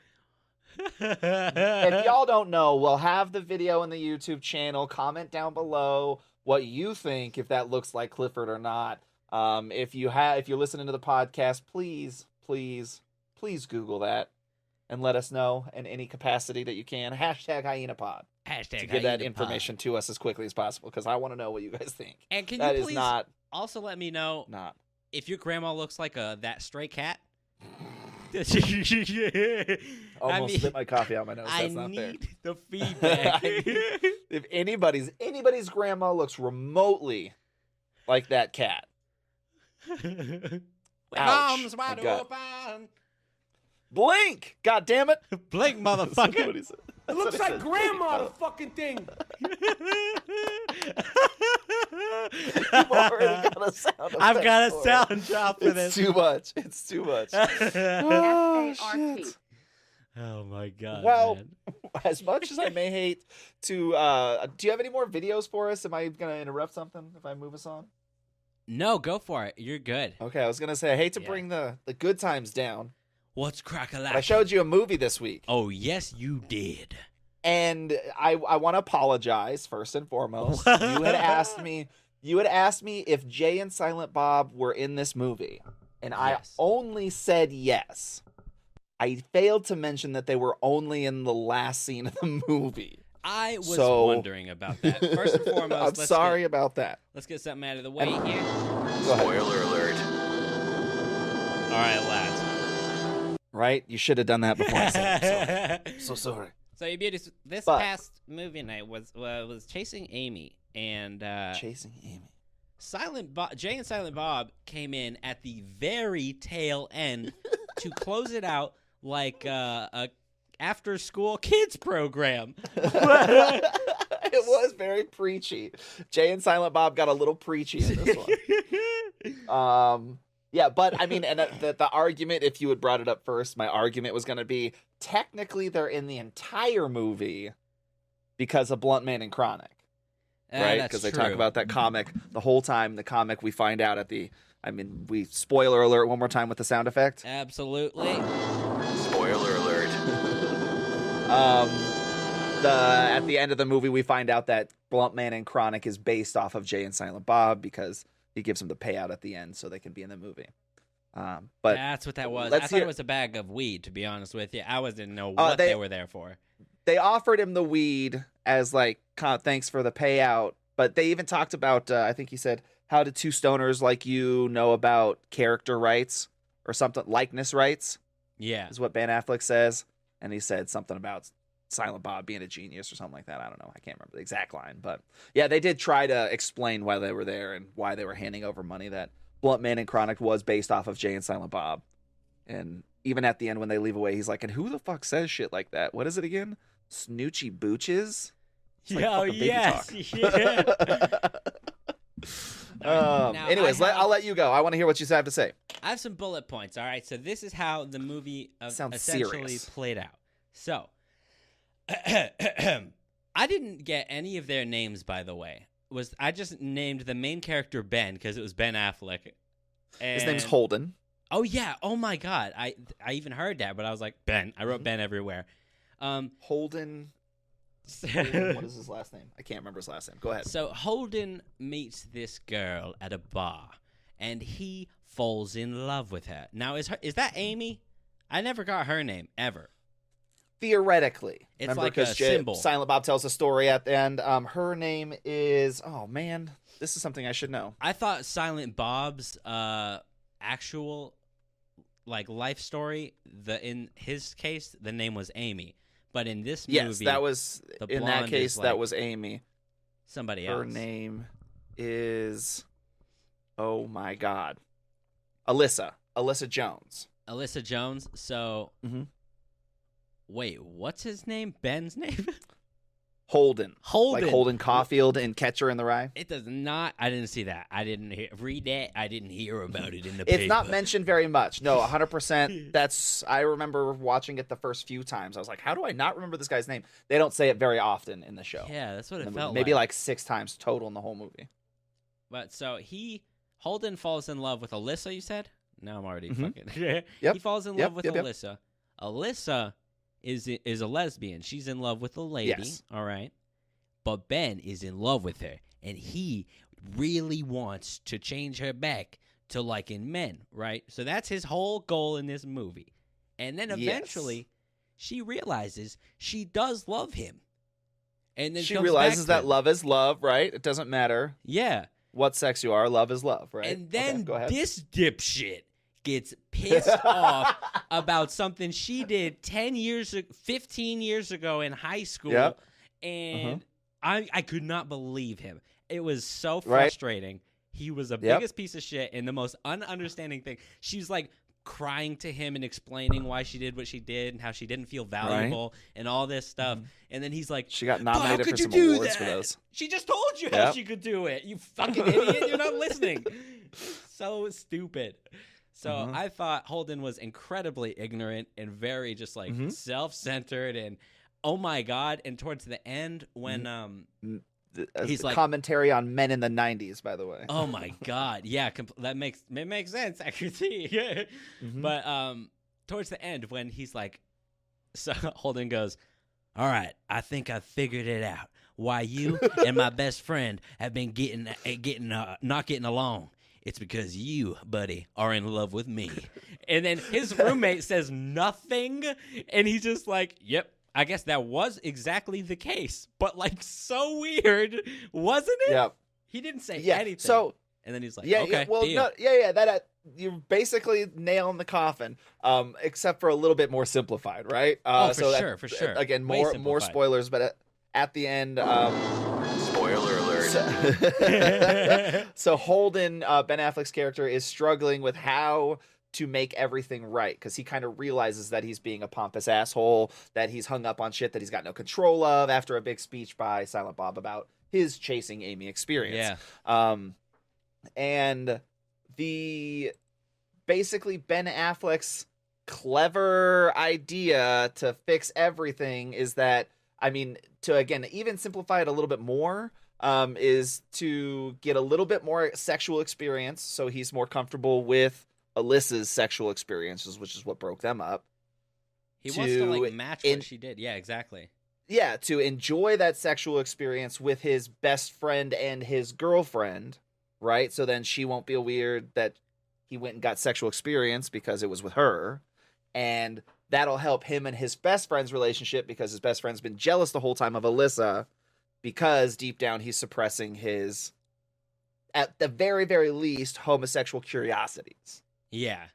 If y'all don't know, we'll have the video in the YouTube channel. Comment down below what you think, if that looks like Clifford or not. If you're listening to the podcast, please Google that and let us know in any capacity that you can. #HyenaPod. To get that information to us as quickly as possible, because I want to know what you guys think. And can you please also let me know if your grandma looks like that stray cat? Almost spit my coffee out my nose. That's not fair. I need the feedback. If anybody's grandma looks remotely like that cat. With arms wide open. Blink! God damn it! Blink, motherfucker! It looks like grandma, the fucking thing. You've already got a sound. I've got a sound drop for this. It's too much. Oh, shit. Oh my God. Well, man. As much as I may hate to, do you have any more videos for us? Am I gonna interrupt something if I move us on? No, go for it. You're good. Okay, I was gonna say I hate to bring the good times down. What's crack-a-lack? I showed you a movie this week. Oh, yes, you did. And I want to apologize first and foremost. You had asked me if Jay and Silent Bob were in this movie, and I only said yes. I failed to mention that they were only in the last scene of the movie. I was wondering about that. First and foremost, I'm sorry about that. Let's get something out of the way here. Spoiler alert. All right, lads. Right? You should have done that before I said it. So sorry. So, you beauties, this past movie night was Chasing Amy, and Chasing Amy. Jay and Silent Bob came in at the very tail end to close it out like a after-school kids program. It was very preachy. Jay and Silent Bob got a little preachy in this one. Yeah, but I mean, and the argument, if you had brought it up first, my argument was going to be technically they're in the entire movie because of Blunt Man and Chronic, right? Because they talk about that comic the whole time. The comic we find out at the, I mean, we spoiler alert one more time with the sound effect. Absolutely. Spoiler alert. At the end of the movie, we find out that Blunt Man and Chronic is based off of Jay and Silent Bob because he gives them the payout at the end so they can be in the movie. But that's what that was. I thought it was a bag of weed, to be honest with you. I didn't know what they were there for. They offered him the weed as like thanks for the payout, but they even talked about, I think he said, how do two stoners like you know about character rights or something, likeness rights? Yeah. Is what Ben Affleck says. And he said something about Silent Bob being a genius or something like that. I don't know. I can't remember the exact line. But yeah, they did try to explain why they were there and why they were handing over money, that Blunt Man and Chronic was based off of Jay and Silent Bob. And even at the end when they leave away, he's like, and who the fuck says shit like that? What is it again? Snoochie Booches? Oh, yes. Yeah. Anyways, I'll let you go. I want to hear what you have to say. I have some bullet points. All right. So this is how the movie essentially serious. played out. So I didn't get any of their names, by the way. I just named the main character Ben because it was Ben Affleck. And his name's Holden. Oh yeah. Oh my God. I even heard that, but I was like, Ben. I wrote Ben everywhere. Holden. What is his last name? I can't remember his last name. Go ahead. So Holden meets this girl at a bar, and he falls in love with her. Now, is that Amy? I never got her name ever. Theoretically, it's remember, like a symbol. Silent Bob tells a story at the end. Her name is. Oh man, this is something I should know. I thought Silent Bob's actual life story. In his case, the name was Amy. But in this movie, yes, that was in that case. That was Amy. Somebody else. Her name is. Oh my God, Alyssa Jones. Alyssa Jones. So, wait, what's his name? Ben's name? Holden. Like Holden Caulfield in Catcher in the Rye. It does not. I didn't see that. I didn't read that. I didn't hear about it in the paper. It's not mentioned very much. No, 100%. I remember watching it the first few times. I was like, how do I not remember this guy's name? They don't say it very often in the show. Yeah, that's what it felt Maybe like 6 times total in the whole movie. But so Holden falls in love with Alyssa, you said? Now I'm already fucking. Yep. He falls in love with Alyssa. Alyssa is a lesbian. She's in love with a lady. Yes. All right. But Ben is in love with her, and he really wants to change her back to liking men, right? So that's his whole goal in this movie. And then eventually she realizes she does love him. And then she realizes that love is love, right? It doesn't matter. Yeah. What sex you are, love is love, right? And then this dipshit gets pissed off about something she did 15 years ago in high school, and I could not believe him. It was so frustrating. Right. He was the biggest piece of shit and the most ununderstanding thing. She's like crying to him and explaining why she did what she did and how she didn't feel valuable and all this stuff. And then he's like, she got nominated for some awards for those. She just told you how she could do it. You fucking idiot. You're not listening. So stupid. So I thought Holden was incredibly ignorant and very just like self-centered and oh my God. And towards the end when he's like commentary on men in the 90s, by the way. Oh my God. Yeah, it makes sense. I can see. But towards the end when he's like, so Holden goes, all right, I think I figured it out. Why you and my best friend have been not getting along. It's because you, buddy, are in love with me. And then his roommate says nothing, and he's just like, yep, I guess that was exactly the case. But, like, so weird, wasn't it? Yep. He didn't say anything. So, and then he's like, yeah, okay, well, deal. that you're basically nailing the coffin, except for a little bit more simplified, right? For sure. Again, Way more simplified. spoilers, but at the end, Spoiler alert. So Holden, Ben Affleck's character, is struggling with how to make everything right, because he kind of realizes that he's being a pompous asshole, that he's hung up on shit that he's got no control of after a big speech by Silent Bob about his chasing Amy experience. Yeah. And basically Ben Affleck's clever idea to fix everything is that, I mean, to again even simplify it a little bit more, is to get a little bit more sexual experience, so he's more comfortable with Alyssa's sexual experiences, which is what broke them up. He wants to like match what she did. Yeah, exactly. Yeah, to enjoy that sexual experience with his best friend and his girlfriend, right? So then she won't feel weird that he went and got sexual experience because it was with her. And that'll help him and his best friend's relationship, because his best friend's been jealous the whole time of Alyssa, because deep down he's suppressing his, at the very, very least, homosexual curiosities. Yeah.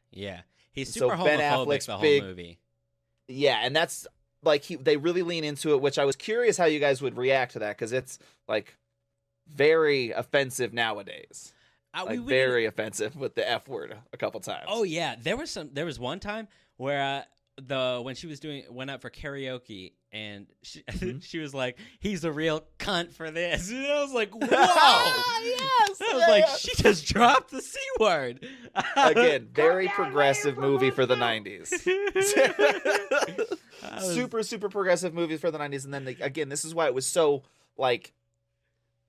He's So super Ben homophobic Affleck's the whole big- movie. Yeah, and that's like they really lean into it, which I was curious how you guys would react to that, because it's like very offensive nowadays. Very offensive with the F word a couple times. Oh yeah, there was one time where when she went out for karaoke, and she was like, "He's a real cunt for this," and I was like, "Whoa!" Yes, I was like, she just dropped the C word. Again, very progressive movie for the 90s. Super progressive movie for the 90s. And then again, this is why it was so like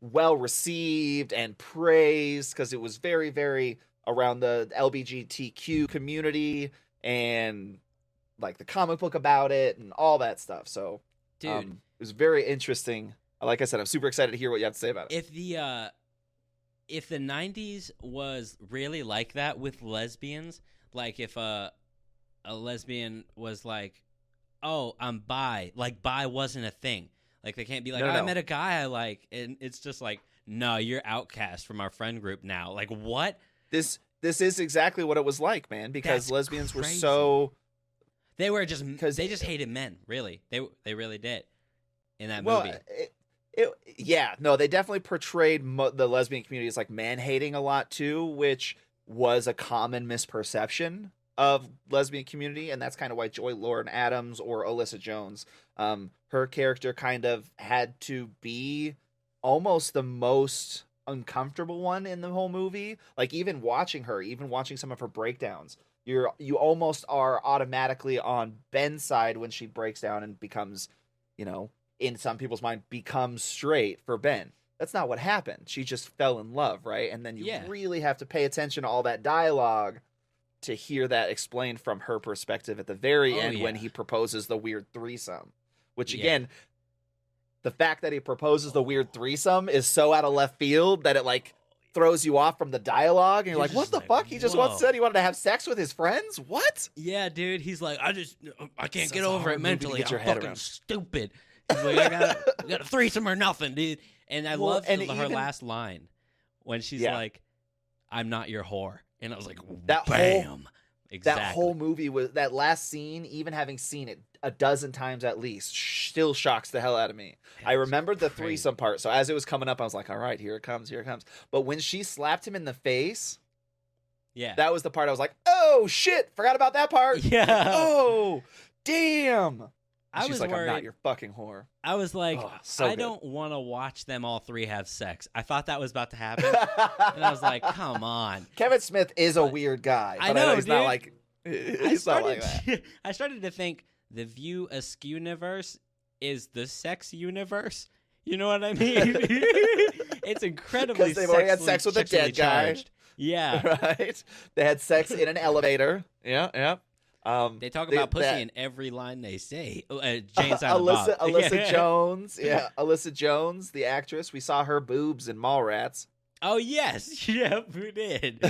well received and praised, because it was very, very around the LGBTQ community and like the comic book about it and all that stuff. So dude, it was very interesting. Like I said, I'm super excited to hear what you have to say about it. If the 90s was really like that with lesbians, like if a lesbian was like, oh, I'm bi, like bi wasn't a thing. Like they can't be like, I met a guy I like, and it's just like, no, you're outcast from our friend group now. Like what? This is exactly what it was like, man, because That's lesbians were crazy. so... They were just, they just hated men, really. They really did in that movie. They definitely portrayed the lesbian community as like man-hating a lot too, which was a common misperception of lesbian community, and that's kind of why Joy Lauren Adams or Alyssa Jones, her character kind of had to be almost the most uncomfortable one in the whole movie. Like even watching some of her breakdowns, you almost are automatically on Ben's side when she breaks down and becomes, in some people's mind, becomes straight for Ben. That's not what happened. She just fell in love, right? And then you really have to pay attention to all that dialogue to hear that explained from her perspective at the very end when he proposes the weird threesome. Which, again, the fact that he proposes the weird threesome is so out of left field that it, like, throws you off from the dialogue, and you're like, what the fuck? He just once said he wanted to have sex with his friends? What? Yeah, dude. He's like, I can't get over it mentally. Get your I'm head fucking around. stupid. He's like, I got a threesome or nothing, dude. And I loved her last line when she's like, I'm not your whore. And I was like, bam. Exactly. That whole movie was that last scene, even having seen it a dozen times at least, still shocks the hell out of me. I remembered the threesome part, so as it was coming up, I was like, all right, here it comes. But when she slapped him in the face, that was the part I was like, oh shit, forgot about that part. Yeah. Oh, damn. I was like, worried. I'm not your fucking whore. I was like, I don't want to watch them all three have sex. I thought that was about to happen. And I was like, come on. Kevin Smith is a weird guy. But I know, he's not like he's not like that. I started to think the View Askew universe is the sex universe. You know what I mean? It's incredibly because they've already had sex with a dead guy. Yeah. Right? They had sex in an elevator. Yeah. They talk about pussy in every line they say. Jane Silent Bob. Alyssa Jones. Yeah, Alyssa Jones, the actress. We saw her boobs in Mallrats. Oh, yes. Yep, we did.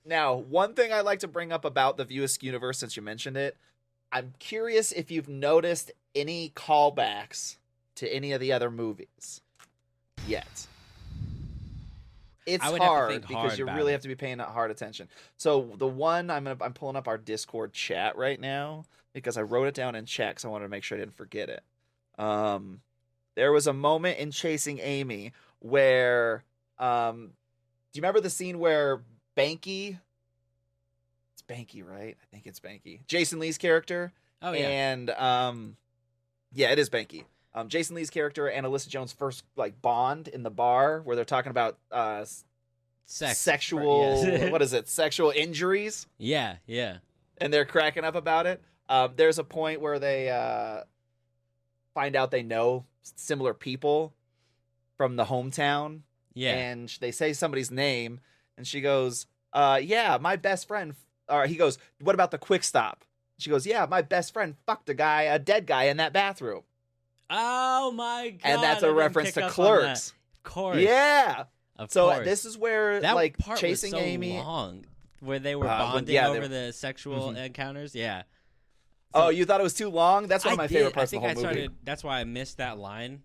Now, one thing I'd like to bring up about the View Askew universe, since you mentioned it, I'm curious if you've noticed any callbacks to any of the other movies yet. It's hard because you really have to be paying hard attention. So the one I'm pulling up our Discord chat right now because I wrote it down in chat because I wanted to make sure I didn't forget it. There was a moment in Chasing Amy where do you remember the scene where Banky? It's Banky, right? I think it's Banky. Jason Lee's character. Oh yeah. And yeah, it is Banky. Jason Lee's character and Alyssa Jones' first bond in the bar where they're talking about sexual what is it? Sexual injuries. Yeah, yeah. And they're cracking up about it. There's a point where they find out they know similar people from the hometown. Yeah. And they say somebody's name, and she goes, "Yeah, my best friend." Or he goes, "What about the Quick Stop?" She goes, "Yeah, my best friend fucked a dead guy in that bathroom." Oh my god! And that's a reference to Clerks. Of course. Yeah. Of so course. this is where that part Chasing was so Amy long, where they were bonding over the sexual encounters. Yeah. So, you thought it was too long? That's one of my favorite parts of the whole movie. That's why I missed that line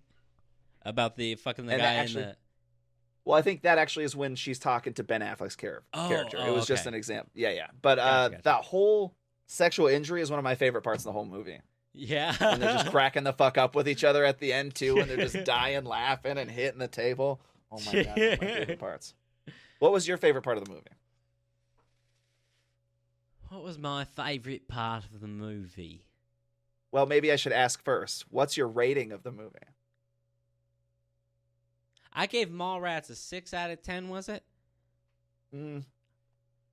about the fucking guy in the. Well, I think that actually is when she's talking to Ben Affleck's character. It was just an example. Yeah. But gotcha. That whole sexual injury is one of my favorite parts of the whole movie. Yeah. And they're just cracking the fuck up with each other at the end, too, and they're just dying, laughing, and hitting the table. Oh, my God. One of my favorite parts. What was your favorite part of the movie? What was my favorite part of the movie? Well, maybe I should ask first. What's your rating of the movie? I gave Mallrats a 6 out of 10, was it?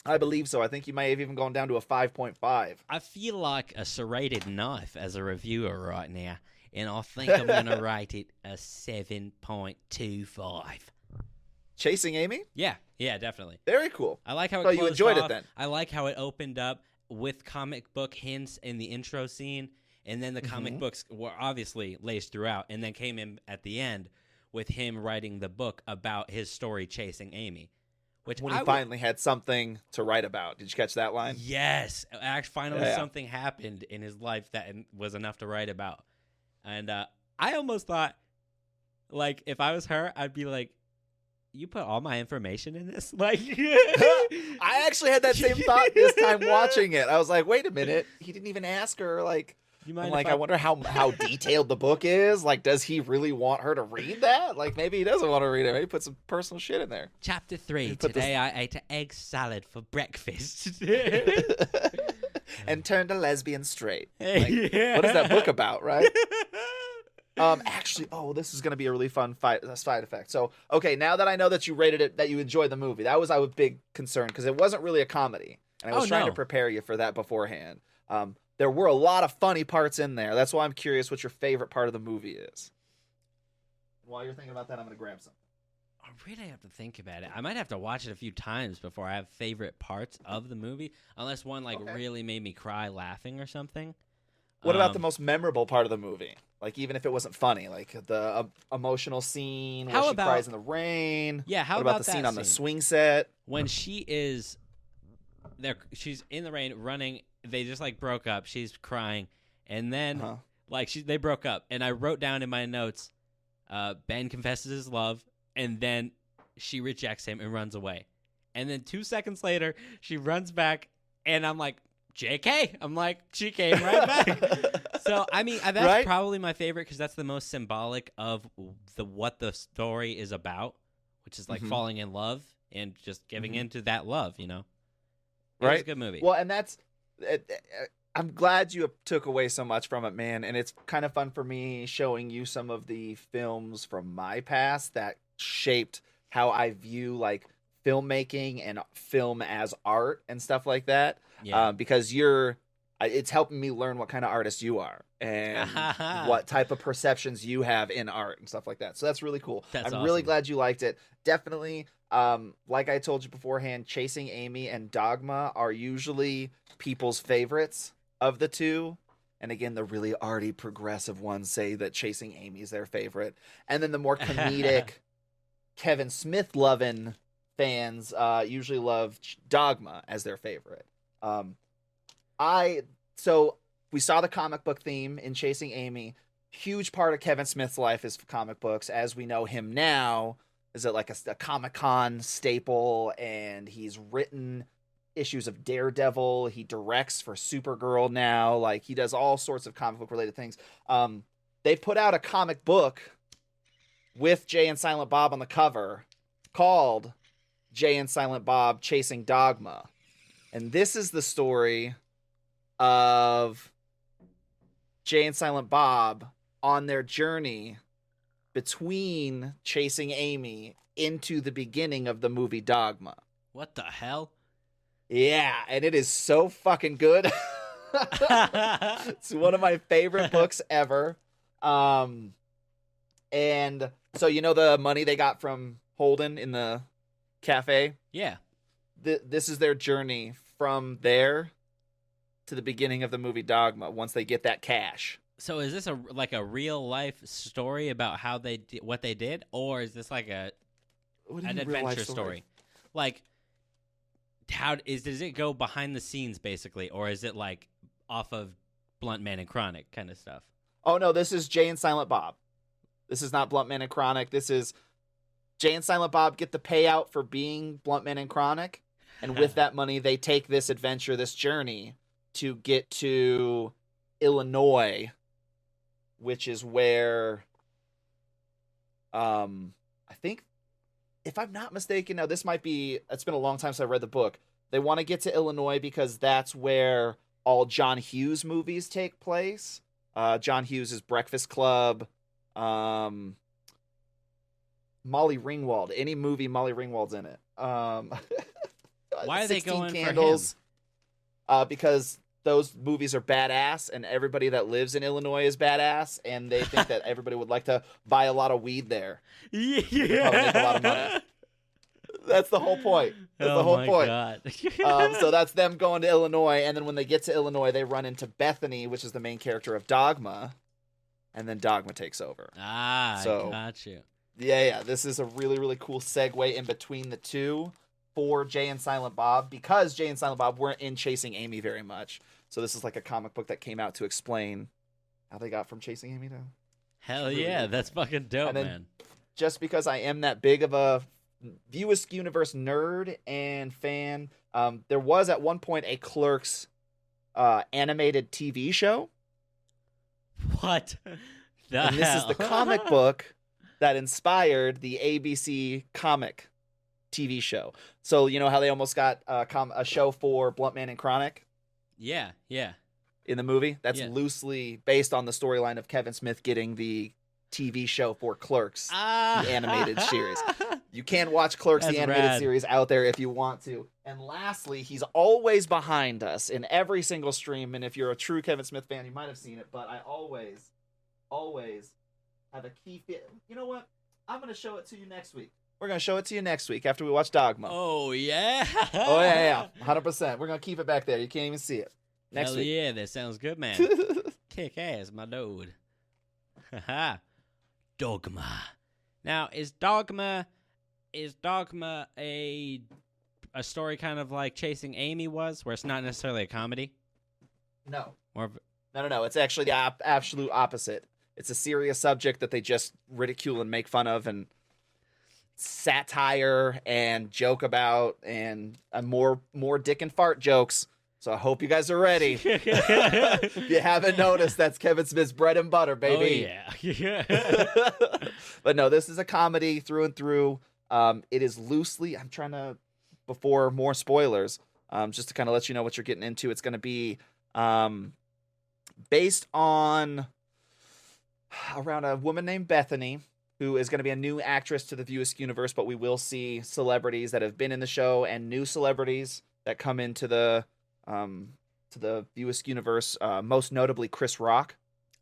I believe so. I think you might have even gone down to a 5.5. I feel like a serrated knife as a reviewer right now, and I think I'm going to rate it a 7.25. Chasing Amy? Yeah, definitely. Very cool. I like how it closed you enjoyed off. It then. I like how it opened up with comic book hints in the intro scene, and then the comic books were obviously laced throughout, and then came in at the end with him writing the book about his story Chasing Amy. When he finally had something to write about. Did you catch that line? Yes. Actually, finally something happened in his life that was enough to write about. And I almost thought, if I was her, I'd be like, you put all my information in this? I actually had that same thought this time watching it. I was like, wait a minute. He didn't even ask her, I wonder how detailed the book is. Does he really want her to read that? Maybe he doesn't want to read it. Maybe put some personal shit in there. Chapter 3. Today I ate an egg salad for breakfast. And turned a lesbian straight. What is that book about, right? Actually, this is going to be a really fun side effect. So, okay, now that I know that you rated it, that you enjoyed the movie, that was a big concern because it wasn't really a comedy. And I was trying to prepare you for that beforehand. There were a lot of funny parts in there. That's why I'm curious what your favorite part of the movie is. While you're thinking about that, I'm going to grab something. I really have to think about it. I might have to watch it a few times before I have favorite parts of the movie, unless one really made me cry laughing or something. What about the most memorable part of the movie? Even if it wasn't funny, the emotional scene where she cries in the rain. Yeah, what about the scene on the swing set? When she is there, she's in the rain running. They just broke up. She's crying, and then they broke up. And I wrote down in my notes, Ben confesses his love, and then she rejects him and runs away. And then 2 seconds later, she runs back, and I'm like, JK. I'm like, she came right back. So I mean, that's probably my favorite because that's the most symbolic of what the story is about, which is falling in love and just giving into that love. It was a good movie. Well, and that's. I'm glad you took away so much from it, man. And it's kind of fun for me showing you some of the films from my past that shaped how I view filmmaking and film as art and stuff like that. Yeah. Because it's helping me learn what kind of artist you are and what type of perceptions you have in art and stuff like that. So that's really cool. I'm awesome. really glad you liked it. Definitely, like I told you beforehand, Chasing Amy and Dogma are usually people's favorites of the two. And again, the really arty, progressive ones say that Chasing Amy is their favorite. And then the more comedic, Kevin Smith loving fans usually love Dogma as their favorite. So we saw the comic book theme in Chasing Amy. Huge part of Kevin Smith's life is comic books. As we know him now, is it like a Comic-Con staple, and he's written issues of Daredevil. He directs for Supergirl now. Like, he does all sorts of comic book related things. They put out a comic book with Jay and Silent Bob on the cover called Jay and Silent Bob Chasing Dogma. And this is the story of Jay and Silent Bob on their journey between Chasing Amy into the beginning of the movie Dogma. What the hell? Yeah, and it is so fucking good. It's one of my favorite books ever. And so you know the money they got from Holden in the cafe? Yeah. This is their journey from there to the beginning of the movie Dogma once they get that cash. So is this a real life story about how what they did, or is this like an adventure story? Like, does it go behind the scenes basically, or is it like off of Blunt Man and Chronic kind of stuff? Oh no, this is Jay and Silent Bob. This is not Blunt Man and Chronic. This is Jay and Silent Bob get the payout for being Blunt Man and Chronic, and with that money they take this adventure, this journey to get to Illinois, which is where I think, if I'm not mistaken, now this might be, it's been a long time since I read the book. They want to get to Illinois because that's where all John Hughes movies take place. John Hughes' Breakfast Club, Molly Ringwald, any movie Molly Ringwald's in it. Why are they going Candles, for him? Because those movies are badass, and everybody that lives in Illinois is badass, and they think that everybody would like to buy a lot of weed there. Yeah. Probably make a lot of money. That's the whole point. That's the whole point. God. So that's them going to Illinois, and then when they get to Illinois, they run into Bethany, which is the main character of Dogma, and then Dogma takes over. I got you. Yeah. This is a really, really cool segue in between the two for Jay and Silent Bob, because Jay and Silent Bob weren't in Chasing Amy very much. So this is like a comic book that came out to explain how they got from Chasing Amy to... Hell yeah, that's fucking dope, man. Just because I am that big of a View Askew Universe nerd and fan, there was at one point a Clerks animated TV show. What? And this is the comic book that inspired the ABC comic TV show. So you know how they almost got a show for Blunt Man and Chronic? Yeah. In the movie? That's loosely based on the storyline of Kevin Smith getting the TV show for Clerks, the animated series. You can watch Clerks, the animated series, out there if you want to. And lastly, he's always behind us in every single stream. And if you're a true Kevin Smith fan, you might have seen it. But I always have a key fit. You know what? I'm going to show it to you next week. We're going to show it to you next week after we watch Dogma. Oh, yeah? Oh, yeah. 100%. We're going to keep it back there. You can't even see it. Next week. Yeah, that sounds good, man. Kick ass, my dude. Dogma. Now, is Dogma a story kind of like Chasing Amy was, where it's not necessarily a comedy? No. More of... No. It's actually the absolute opposite. It's a serious subject that they just ridicule and make fun of, and satire and joke about, and more dick and fart jokes. So I hope you guys are ready. If you haven't noticed, that's Kevin Smith's bread and butter, baby. Oh, yeah. But no, this is a comedy through and through. It is loosely, I'm trying to, before more spoilers, just to kind of let you know what you're getting into, it's going to be based on around a woman named Bethany, who is going to be a new actress to the View Askew universe, but we will see celebrities that have been in the show and new celebrities that come into the to the Viewers universe, most notably Chris Rock.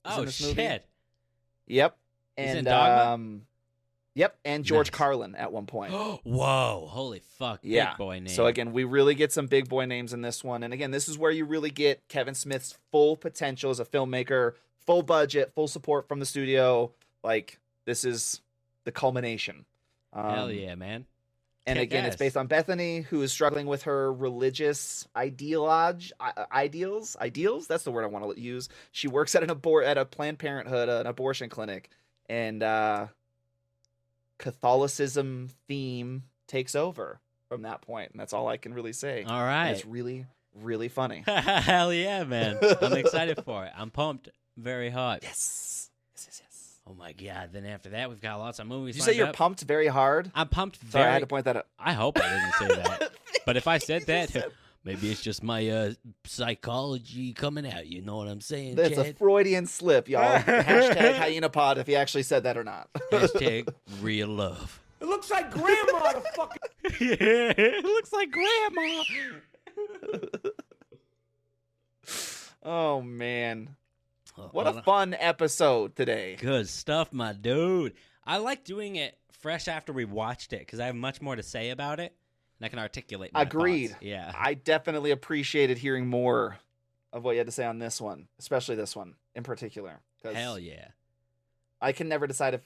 Oh, shit. Yep. He's And in Dogma? Yep, and George Nice. Carlin at one point. Whoa, holy fuck, Yeah. big boy name. So again, we really get some big boy names in this one. And again, this is where you really get Kevin Smith's full potential as a filmmaker, full budget, full support from the studio. Like, this is the culmination. Hell yeah, man. And Kick again, ass. it's based on Bethany, who is struggling with her religious ideals. That's the word I want to use. She works at at a Planned Parenthood, an abortion clinic, and Catholicism theme takes over from that point, and that's all I can really say. All right. And it's really, really funny. Hell yeah, man. I'm excited for it. I'm pumped. Very hot. Yes. Oh my god. Then after that, we've got lots of movies. Did you say you're pumped very hard? I'm pumped Sorry, very. I had to point that out. I hope I didn't say that. But if I said that, maybe it's just my psychology coming out. You know what I'm saying? That's a Chad? Freudian slip, y'all. Hashtag Hyena Pod if he actually said that or not. Hashtag real love. It looks like grandma the fucking. Yeah, it looks like grandma. Oh man. What a fun episode today. Good stuff, my dude. I like doing it fresh after we watched it because I have much more to say about it and I can articulate my Agreed. thoughts. Yeah. I definitely appreciated hearing more of what you had to say on this one, especially this one in particular. 'Cause Hell yeah. I can never decide if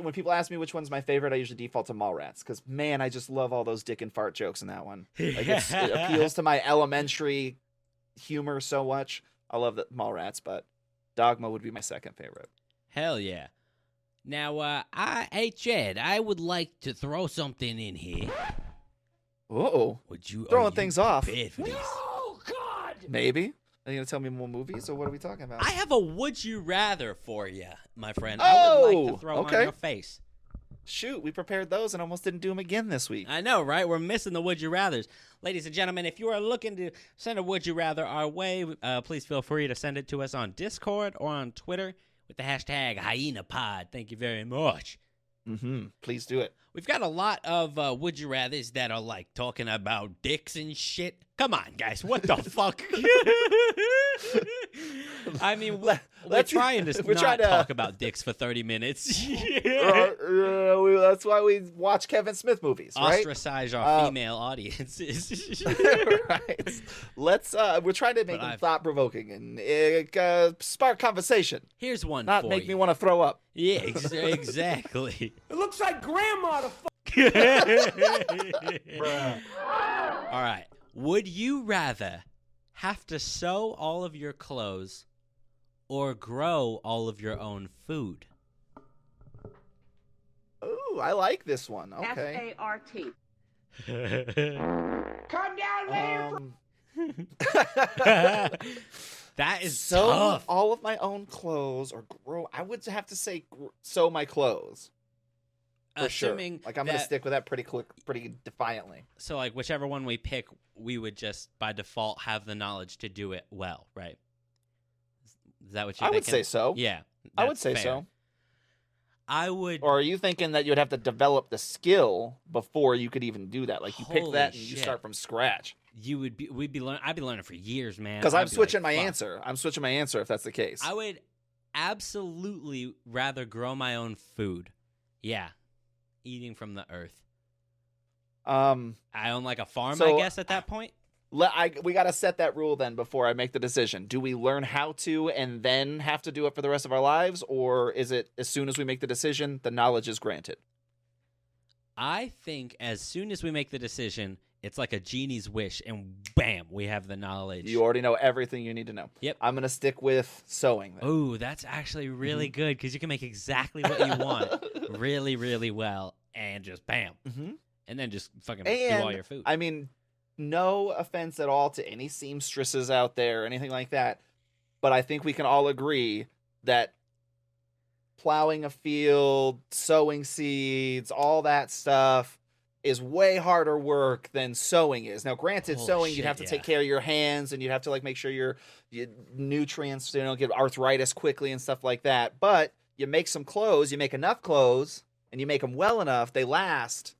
when people ask me which one's my favorite, I usually default to Mallrats because man, I just love all those dick and fart jokes in that one. Like it appeals to my elementary humor so much. I love the Mallrats, but Dogma would be my second favorite. Hell yeah. Now, hey Chad, I would like to throw something in here. Oh, Would you throwing things off? prepared for this? Oh God! Maybe. Are you gonna tell me more movies, or what are we talking about? I have a would you rather for you, my friend. I would like to throw on your face. Shoot, we prepared those and almost didn't do them again this week. I know, right? We're missing the would you rathers. Ladies and gentlemen, if you are looking to send a would you rather our way, please feel free to send it to us on Discord or on Twitter with the hashtag HyenaPod. Thank you very much. Please do it. We've got a lot of would you rathers that are like talking about dicks and shit. Come on, guys. What the fuck? I mean, we're trying to talk about dicks for 30 minutes. That's why we watch Kevin Smith movies, right? Ostracize our female audiences. Right. We're trying to make them thought-provoking and spark conversation. Here's one Not for make you. me want to throw up. Yeah, exactly. It looks like grandma the fuck. All right. Would you rather have to sew all of your clothes or grow all of your own food? Ooh, I like this one. Okay. F-A-R-T. Come down later. That is sew tough. all of my own clothes or grow. I would have to say sew my clothes. For Assuming sure. Like I'm going to stick with that pretty defiantly. So like whichever one we pick, we would just by default have the knowledge to do it well, right? Is that what you're thinking? I would say so. Yeah. I would say fair. so. I would. Or are you thinking that you'd have to develop the skill before you could even do that? Like you pick that and you start from scratch. I'd be learning for years, man. Because I'm switching like, my answer. I'm switching my answer if that's the case. I would absolutely rather grow my own food. Yeah. Eating from the earth. I own like a farm, I guess, at that point. We got to set that rule then before I make the decision. Do we learn how to and then have to do it for the rest of our lives? Or is it as soon as we make the decision, the knowledge is granted? I think as soon as we make the decision, it's like a genie's wish and bam, we have the knowledge. You already know everything you need to know. Yep. I'm going to stick with sewing. Oh, that's actually really good because you can make exactly what you want really, really well and just bam. And then just fucking do all your food. I mean, no offense at all to any seamstresses out there or anything like that, but I think we can all agree that plowing a field, sowing seeds, all that stuff is way harder work than sewing is. Now, granted, sewing, you'd have to take care of your hands and you'd have to like make sure your nutrients, don't get arthritis quickly and stuff like that. But you make some clothes, you make enough clothes, and you make them well enough, they last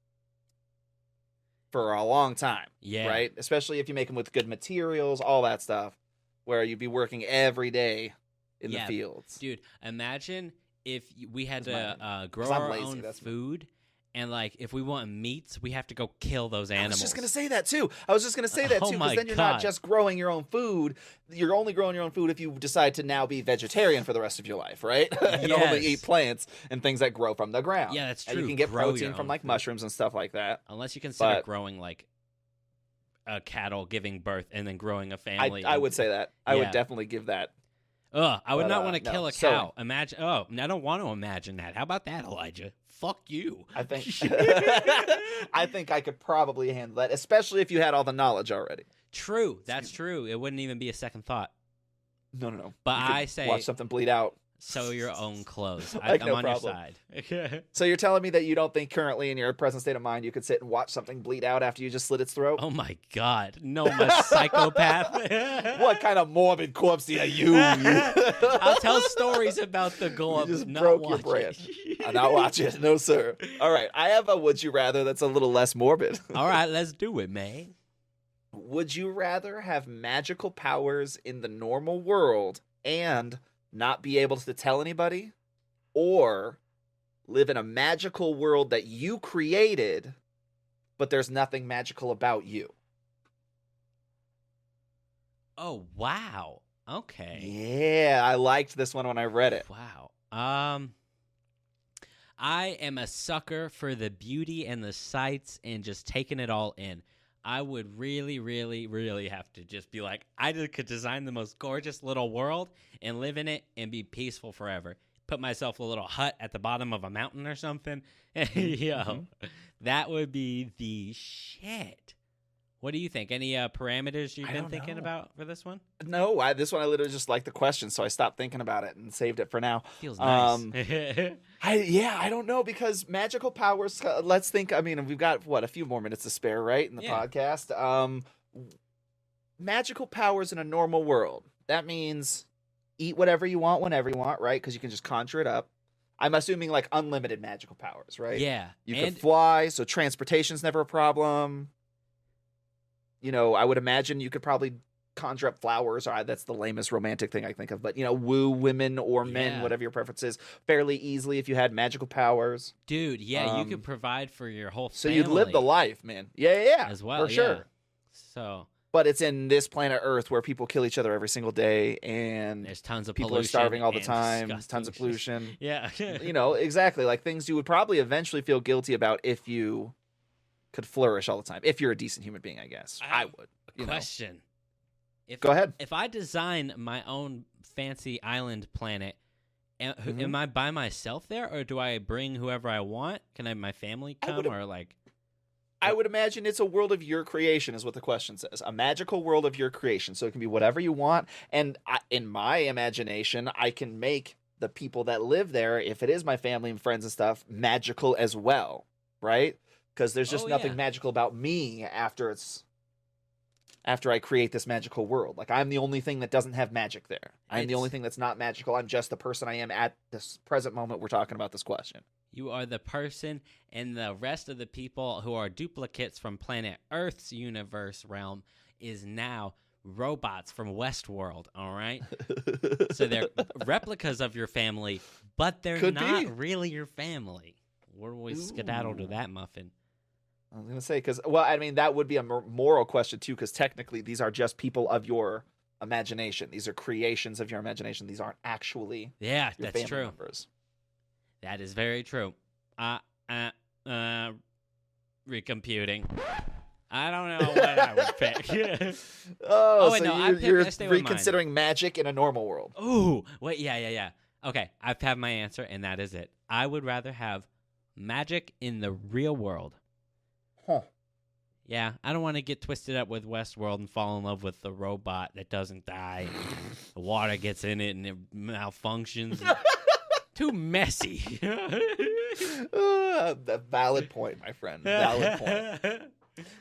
for a long time. Yeah. Right? Especially if you make them with good materials, all that stuff, where you'd be working every day in the fields. Dude, imagine if we had to grow 'cause I'm our lazy, own that's food, and like if we want meats, we have to go kill those animals. I was just gonna say that too. Because then you're not just growing your own food. You're only growing your own food if you decide to now be vegetarian for the rest of your life, right? And only eat plants and things that grow from the ground. Yeah, that's true. And you can get Grow protein your from own like food. mushrooms and stuff like that. Unless you consider growing like a cattle giving birth and then growing a family. I would say that. I would definitely give that. I would not want to no, kill a cow. Imagine. Oh, I don't want to imagine that. How about that, Elijah? Fuck you. I think. I think I could probably handle that, especially if you had all the knowledge already. True. That's true. It wouldn't even be a second thought. No. But You could I say watch something bleed out. Sew your own clothes. Like, I'm no on problem. your side. So you're telling me that you don't think currently in your present state of mind you could sit and watch something bleed out after you just slit its throat? Oh my God. No, I'm a psychopath. What kind of morbid corpse do you use? I'll tell stories about the gore. You just not broke watch your brain. it. I'll not watch it. No, sir. All right. I have a would you rather that's a little less morbid. All right, let's do it, man. Would you rather have magical powers in the normal world and not be able to tell anybody, or live in a magical world that you created, but there's nothing magical about you? Oh, wow. Okay. Yeah, I liked this one when I read it. Wow. I am a sucker for the beauty and the sights and just taking it all in. I would really, really, really have to just be like, I just could design the most gorgeous little world and live in it and be peaceful forever. Put myself a little hut at the bottom of a mountain or something. Yo, that would be the shit. What do you think? Any parameters you've been thinking about for this one? No, this one I literally just liked the question, so I stopped thinking about it and saved it for now. Feels nice. I don't know, because magical powers. Let's think. I mean, we've got a few more minutes to spare, right, in the podcast. Magical powers in a normal world. That means eat whatever you want whenever you want, right? Because you can just conjure it up. I'm assuming like unlimited magical powers, right? Yeah. You can fly, so transportation's never a problem. You know, I would imagine you could probably conjure up flowers. That's the lamest romantic thing I think of. But, woo women or men, whatever your preference is, fairly easily if you had magical powers. Dude, yeah, you could provide for your whole family. So you'd live the life, man. Yeah. As well, for sure. So, but it's in this planet Earth where people kill each other every single day, and there's tons of people pollution. People are starving all the time. Disgusting. Tons of pollution. Yeah. Exactly. Like things you would probably eventually feel guilty about if you could flourish all the time. If you're a decent human being, I guess. I would. Question. Go ahead. If I design my own fancy island planet, am I by myself there, or do I bring whoever I want? Can I have my family come, or like? I would imagine it's a world of your creation, is what the question says. A magical world of your creation. So it can be whatever you want. And in my imagination, I can make the people that live there, if it is my family and friends and stuff, magical as well, right? Because there's just nothing magical about me after I create this magical world. Like, I'm the only thing that doesn't have magic there. I'm the only thing that's not magical. I'm just the person I am at this present moment we're talking about this question. You are the person, and the rest of the people who are duplicates from planet Earth's universe realm is now robots from Westworld, all right? So they're replicas of your family, but they're not really your family. Where do we skedaddle to that muffin? I was going to say, because, that would be a moral question, too, because technically these are just people of your imagination. These are creations of your imagination. These aren't actually your that's family true. members. That is very true. Recomputing. I don't know what I would pick. You're reconsidering magic in a normal world. Ooh, wait, yeah. Okay, I have my answer, and that is it. I would rather have magic in the real world. Huh. Yeah, I don't want to get twisted up with Westworld and fall in love with the robot that doesn't die. The water gets in it and it malfunctions. Too messy. Valid point, my friend. Valid point.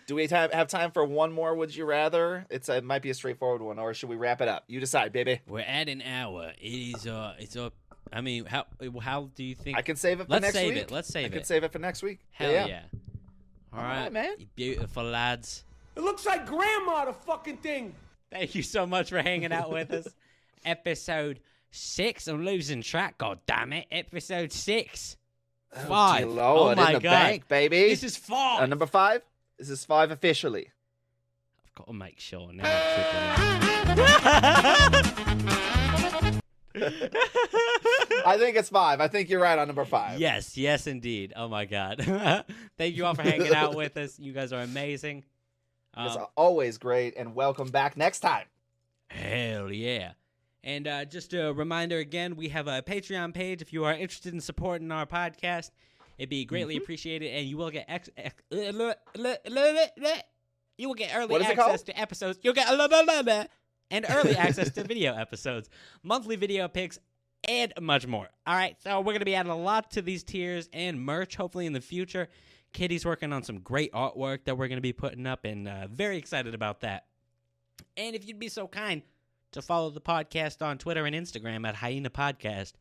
Do we have time for one more Would You Rather? It might be a straightforward one, or should we wrap it up? You decide, baby. We're at an hour. It is it's up. I mean, how do you think? I can save it for next week. Let's save it. I can save it for next week. Hell yeah. All right, man. You beautiful lads. It looks like grandma, the fucking thing. Thank you so much for hanging out with us. Episode 6. I'm losing track. God damn it. Episode 6. 5. Oh my in the God. Bank, baby. This is 5. Number 5? This is 5 officially. I've got to make sure now. I'm I think it's 5. I think you're right on number 5. Yes, indeed. Oh my God. Thank you all for hanging out with us. You guys are amazing. It's always great, and welcome back next time. Hell yeah. And just a reminder again, we have a Patreon page. If you are interested in supporting our podcast, it'd be greatly appreciated, and you will get early access to episodes. You'll get and early access to video episodes, monthly video pics, and much more. All right, so we're going to be adding a lot to these tiers and merch, hopefully in the future. Kitty's working on some great artwork that we're going to be putting up, and very excited about that. And if you'd be so kind to follow the podcast on Twitter and Instagram at Hyena Podcast,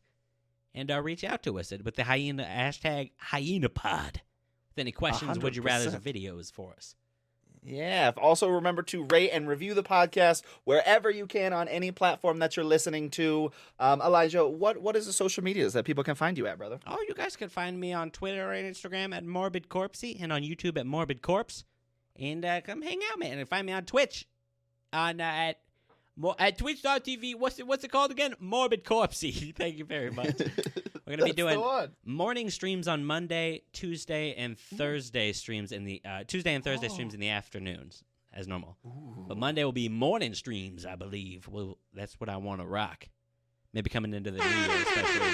and reach out to us with the Hyena hashtag HyenaPod with any questions, 100%. would you rather videos for us. Yeah. Also remember to rate and review the podcast wherever you can on any platform that you're listening to. Elijah, what is the social medias that people can find you at, brother? Oh, you guys can find me on Twitter and Instagram at Morbid Corpsey and on YouTube at Morbid Corpse. And come hang out, man. And find me on Twitch at twitch.tv. What's it called again? Morbid Corpsey. Thank you very much. We're going to be doing morning streams on Monday, Tuesday, and Thursday streams in the streams in the afternoons as normal. Ooh. But Monday will be morning streams, I believe. Well, that's what I want to rock. Maybe coming into the new year, especially.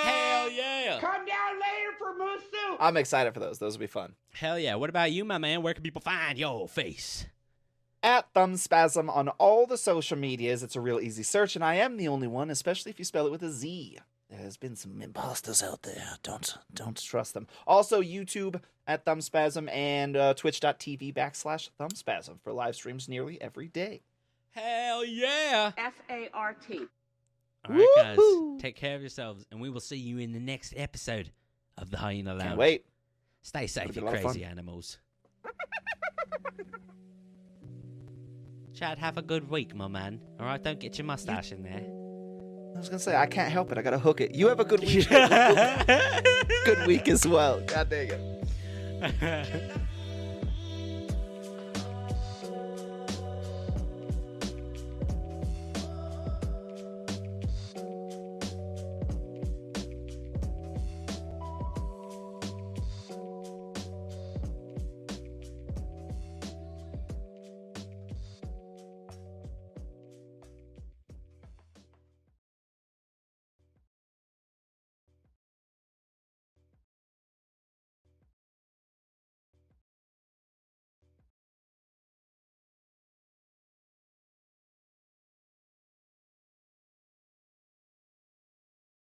Hell yeah! Come down later for moose soup. I'm excited for those. Those will be fun. Hell yeah! What about you, my man? Where can people find your face? At Thumbspasm on all the social medias. It's a real easy search, and I am the only one, especially if you spell it with a Z. There's been some imposters out there. Don't trust them. Also, YouTube at Thumbspasm and twitch.tv/Thumbspasm for live streams nearly every day. Hell yeah! SART. All right, guys. Take care of yourselves, and we will see you in the next episode of the Hyena Lounge. Can't wait. Stay safe, you crazy animals. Chad, have a good week, my man. All right, don't get your mustache in there. I was going to say, I can't help it. I got to hook it. You have a good week. Good week as well. God dang it.